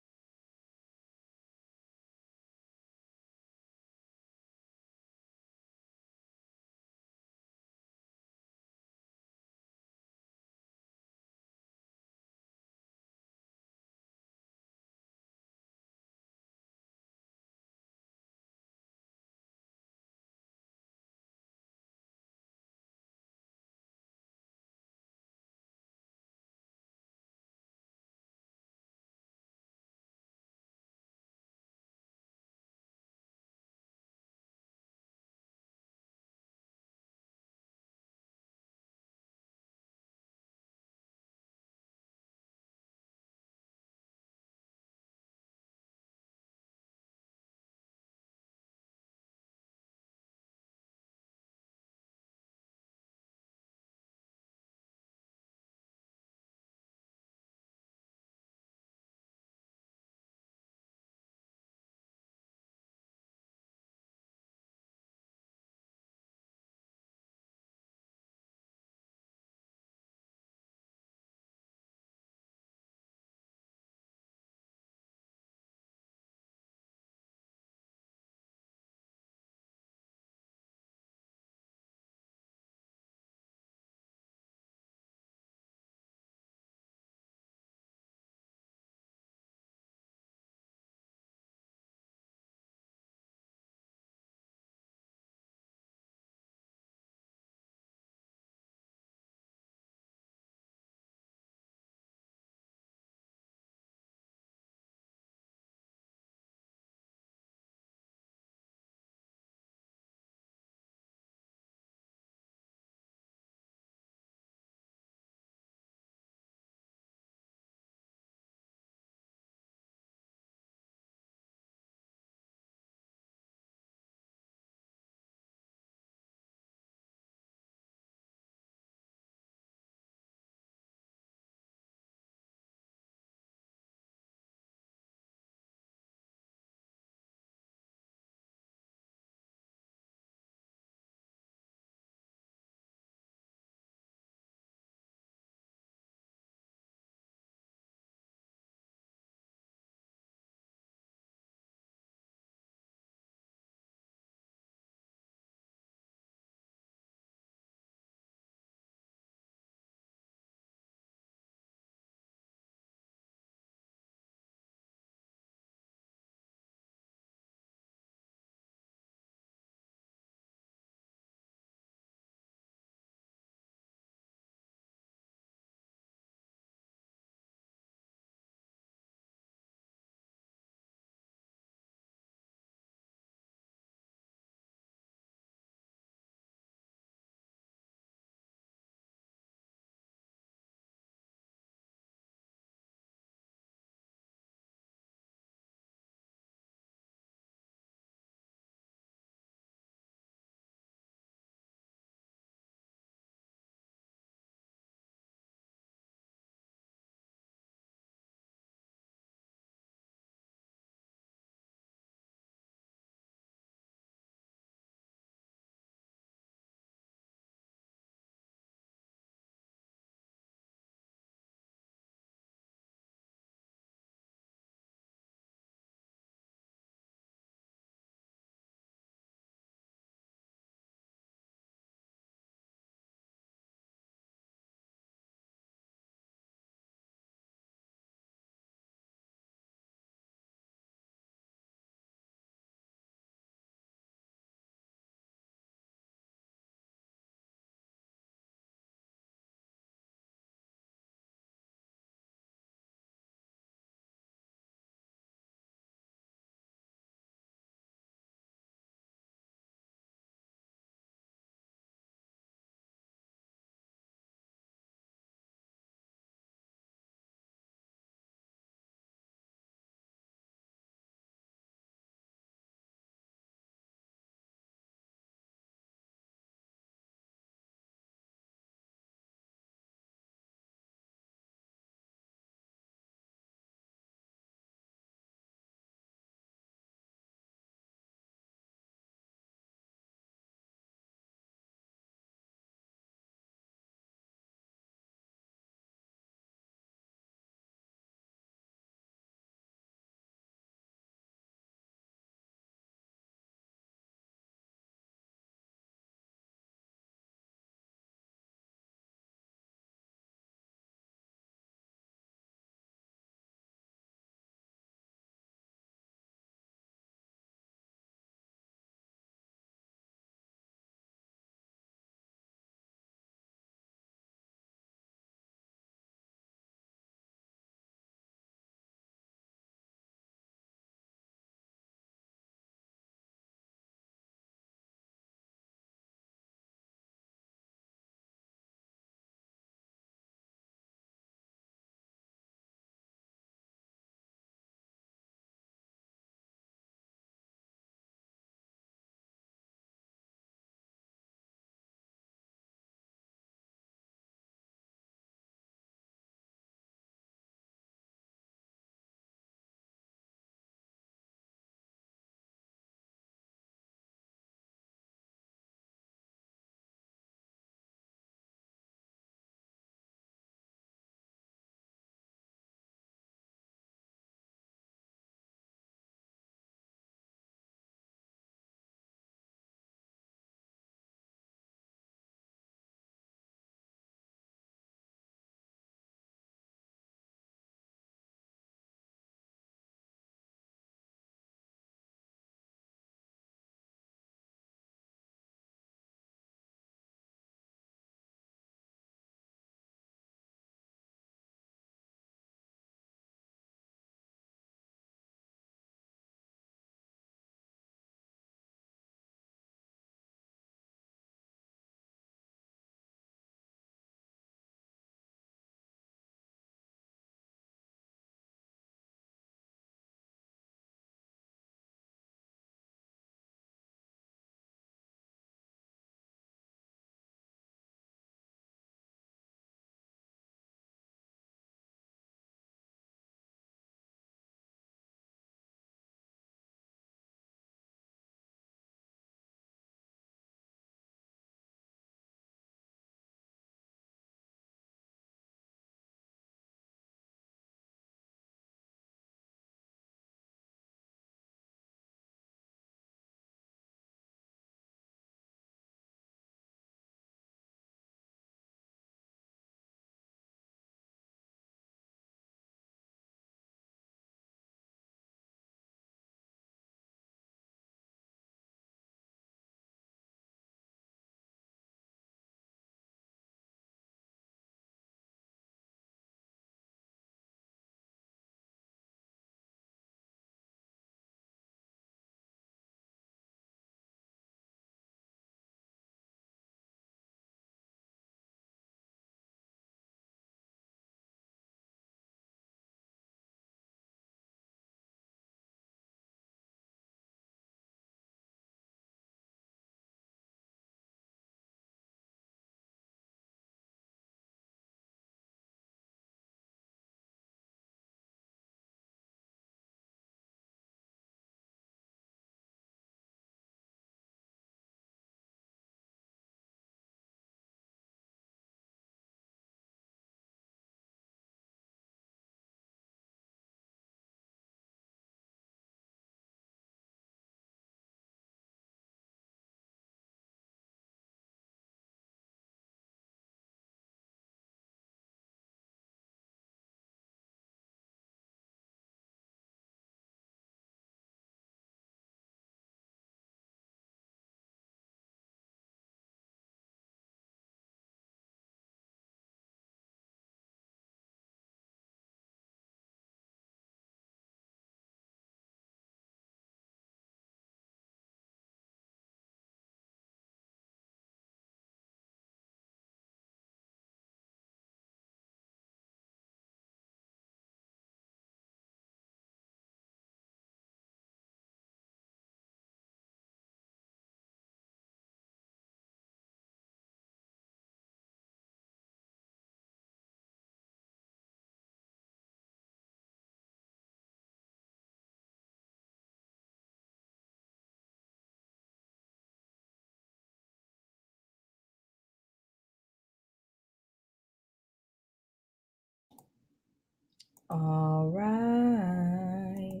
All right.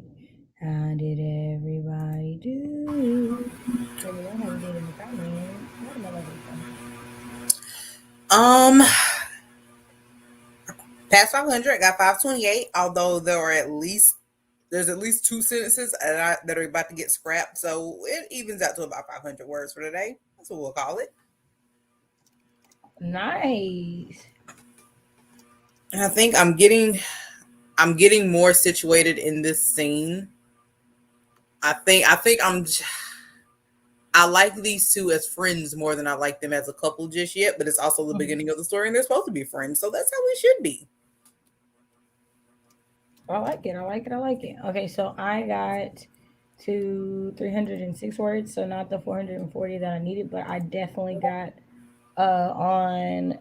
How did everybody do? Let me know how you did in the comments. Where am I looking from? Um, past 500, I got 528. Although there's at least two sentences that are about to get scrapped, so it evens out to about 500 words for today. That's what we'll call it. Nice. And I think I'm getting more situated in this scene. I like these two as friends more than I like them as a couple just yet, but it's also the beginning of the story and they're supposed to be friends, so that's how we should be. I like it. I like it. I like it. Okay, so I got to 306 words, so not the 440 that I needed, but I definitely got on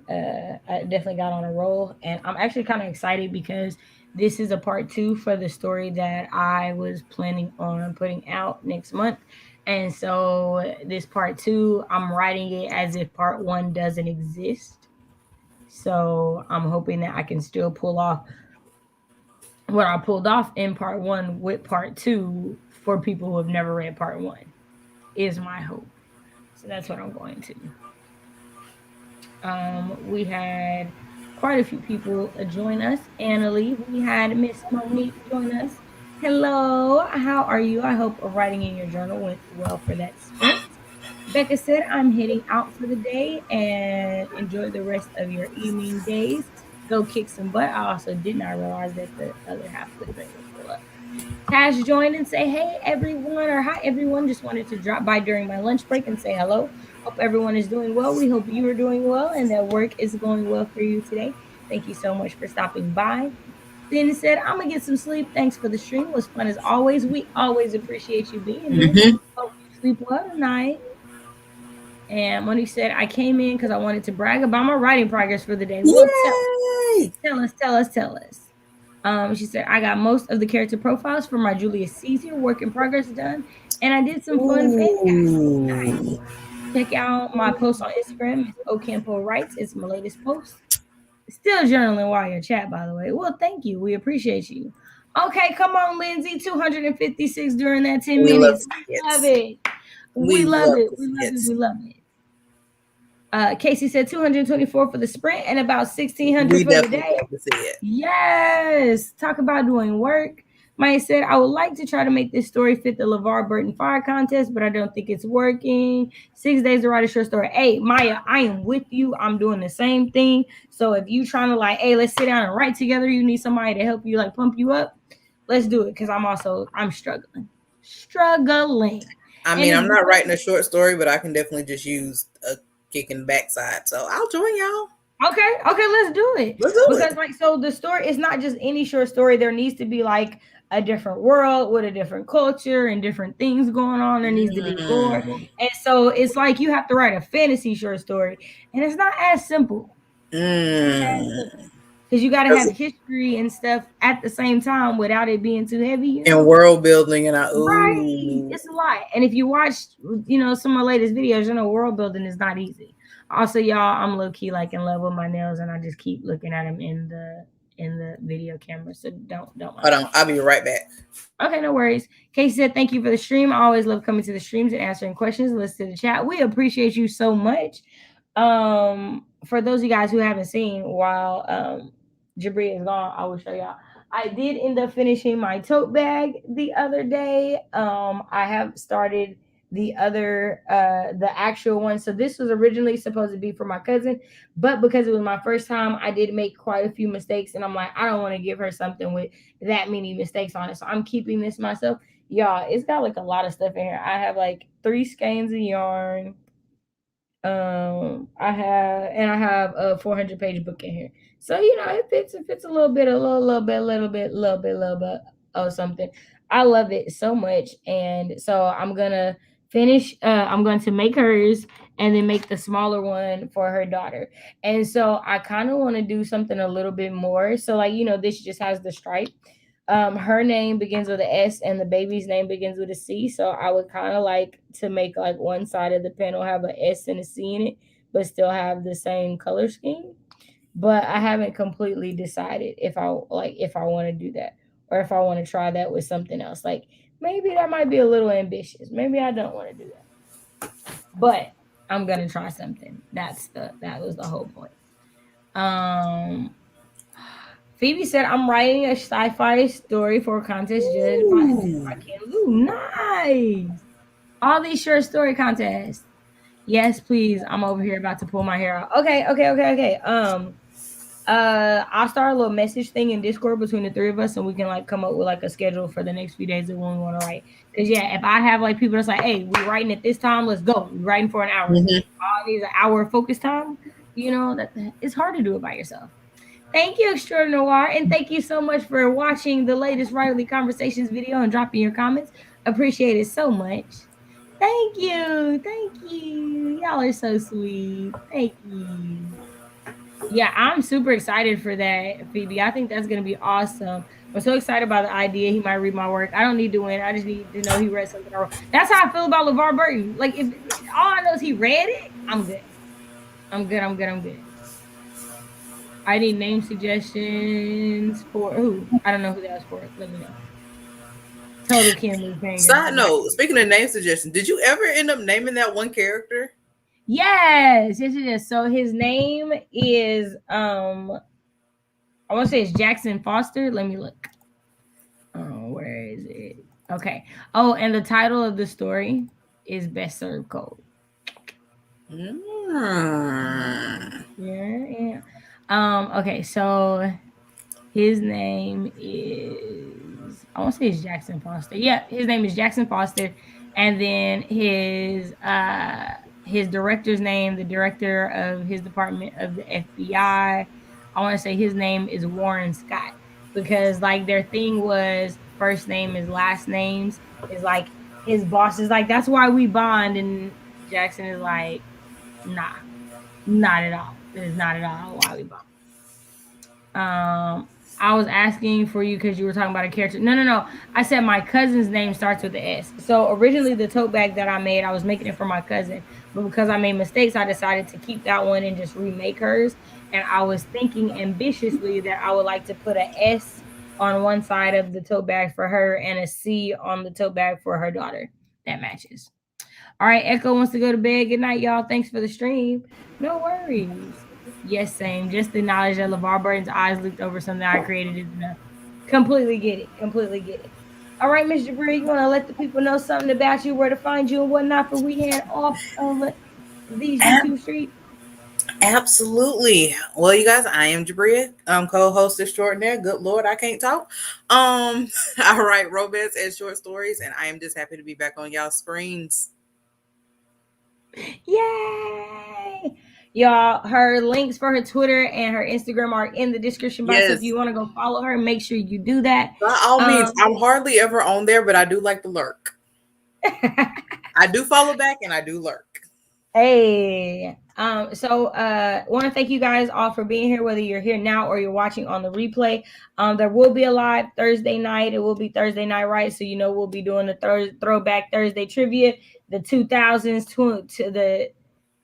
a roll, and I'm actually kind of excited because this is a part 2 for the story that I was planning on putting out next month. And so this part 2, I'm writing it as if part 1 doesn't exist. So I'm hoping that I can still pull off what I pulled off in part 1 with part 2 for people who have never read part 1 is my hope. So that's what I'm going to. We had quite a few people join us. Annalie, we had Miss Monique join us. Hello, how are you? I hope writing in your journal went well for that sprint. Becca said, I'm heading out for the day and enjoy the rest of your evening days. Go kick some butt. I also did not realize that the other half of the drink was still up. Tash joined and say, hey everyone, or hi everyone. Just wanted to drop by during my lunch break and say hello. Hope everyone is doing well. We hope you are doing well and that work is going well for you today. Thank you so much for stopping by. Then said, I'm gonna get some sleep. Thanks for the stream. It was fun as always. We always appreciate you being here. Mm-hmm. Hope you sleep well tonight. And Monique said, I came in because I wanted to brag about my writing progress for the day. Well, Yay! tell us. She said, I got most of the character profiles for my Julius Caesar work in progress done, and I did some fun fan casting. Nice. Ooh. Check out my post on Instagram. It's Ocampo Writes. It's my latest post. Still journaling while you're chat, by the way. Well, thank you. We appreciate you. Okay, come on, Lindsay. 256 during that 10 We love minutes. We love skits. it. We We love love it. the We love it. skits. We love it. Casey said 224 for the sprint and about 1600 We for the definitely day. love to see it. Yes. Talk about doing work. Maya said, I would like to try to make this story fit the LeVar Burton Fire Contest, but I don't think it's working. 6 days to write a short story. Hey, Maya, I am with you. I'm doing the same thing. So if you trying to like, hey, let's sit down and write together, you need somebody to help you, like pump you up, let's do it. Because I'm struggling. Struggling. I And mean, it's I'm not writing a short story, but I can definitely just use a kick in the backside. So I'll join y'all. okay, let's do it. Let's do Because it. like so the story is not just any short story. There needs to be like a different world with a different culture and different things going on. There needs to be lore. Mm. And so it's like you have to write a fantasy short story. And it's not as simple. Mm. Because you gotta have history and stuff at the same time without it being too heavy, you And know? world building, and Right. ooh. It's a lot. And if you watch, some of my latest videos, world building is not easy. Also, y'all, I'm low key like in love with my nails, and I just keep looking at them in the video camera. So don't Hold mind. on, I'll be right back. Okay, no worries. Casey said, thank you for the stream. I always love coming to the streams and answering questions. Listen to the chat. We appreciate you so much. For those of you guys who haven't seen, while Jabri is gone, I will show y'all. I did end up finishing my tote bag the other day. I have started the actual one. So this was originally supposed to be for my cousin, but because it was my first time, I did make quite a few mistakes, and I'm like, I don't want to give her something with that many mistakes on it. So I'm keeping this myself. Y'all, it's got like a lot of stuff in here. I have like 3 skeins of yarn. I have a 400-page book in here. So it fits a little bit of something. I love it so much. And so I'm gonna finish I'm going to make hers and then make the smaller one for her daughter. And so I kind of want to do something a little bit more. So like, this just has the stripe. Her name begins with an S and the baby's name begins with a C. So I would kind of like to make like one side of the panel have an S and a C in it, but still have the same color scheme. but I haven't completely decided if I want to do that or if I want to try that with something else. Like maybe that might be a little ambitious. Maybe I don't want to do that. But I'm gonna try something. That was the whole point. Um Phoebe said I'm writing a sci-fi story for a contest judged by Ooh. Sci-Fi Ken Lou. Nice. All these short story contests. Yes, please. I'm over here about to pull my hair out. Okay. I'll start a little message thing in Discord between the three of us, and we can like come up with like a schedule for the next few days of when we want to write. Because yeah, if I have like people that's like, "Hey, we're writing at this time, let's go." We're writing for an hour. Mhm. All needs an hour of focus time. You know that it's hard to do it by yourself. Thank you, Extraordinaire, and thank you so much for watching the latest Writerly Conversations video and dropping your comments. Appreciate it so much. Thank you. Thank you. Y'all are so sweet. Thank you. Yeah, I'm super excited for that, Phoebe. I think that's going to be awesome. I'm so excited about the idea. He might read my work. I don't need to win. I just need to know he read something. That's how I feel about LeVar Burton. Like, if all I know is he read it, I'm good. I'm good. I'm good. I'm good. I need name suggestions for who? I don't know who that was for. Let me know. Total Ken Lou Side fangirl. Got note, speaking of name suggestions, did you ever end up naming that one character? yes. So his name is I want to say it's Jackson Foster. Let me look. Oh, where is it? Okay. Oh, and the title of the story is Best Served Cold. Mm. Yeah. Okay, so his name is I want to say it's Jackson Foster. Yeah, his name is Jackson Foster. And then his director's name, the director of his department of the FBI, I want to say his name is Warren Scott because like their thing was first name is last names is like his boss is like that's why we bond and Jackson is like nah, not at all. It is not at all why we bond. I was asking for you because you were talking about a character. No. I said my cousin's name starts with the S. So originally the tote bag that I made, I was making it for my cousin, but because I made mistakes, I decided to keep that one and just remake hers. And I was thinking ambitiously that I would like to put a S on one side of the tote bag for her and a C on the tote bag for her daughter. That matches. All right, Echo wants to go to bed. Good night, y'all. Thanks for the stream. No worries. Yes, same. Just the knowledge that LeVar Burton's eyes looked over something I created is enough. Completely get it. Completely get it. All right, Mr. Jabri, you want to let the people know something about you, where to find you and whatnot for we head off of these YouTube streets? Absolutely. Well, you guys, I am Jabria. I'm co-host extraordinaire. Good Lord, I can't talk. I write romance and short stories, and I am just happy to be back on y'all screens. Yay! Y'all, her links for her Twitter and her Instagram are in the description box. So if Yes. you want to go follow her, make sure you do that. By all means, I'm hardly ever on there, but I do like to lurk. I do follow back and I do lurk. Hey, want to thank you guys all for being here, whether you're here now or you're watching on the replay. There will be a live Thursday night. It will be Thursday night, right? So you know we'll be doing the throwback Thursday trivia, the 2000s to the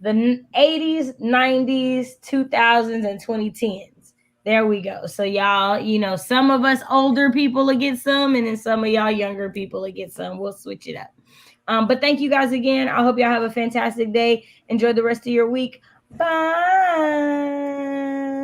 80s, 90s, 2000s, and 2010s. There we go. So y'all, you know, some of us older people will get some, and then some of y'all younger people will get some. We'll switch it up. But thank you guys again. I hope y'all have a fantastic day. Enjoy the rest of your week. Bye.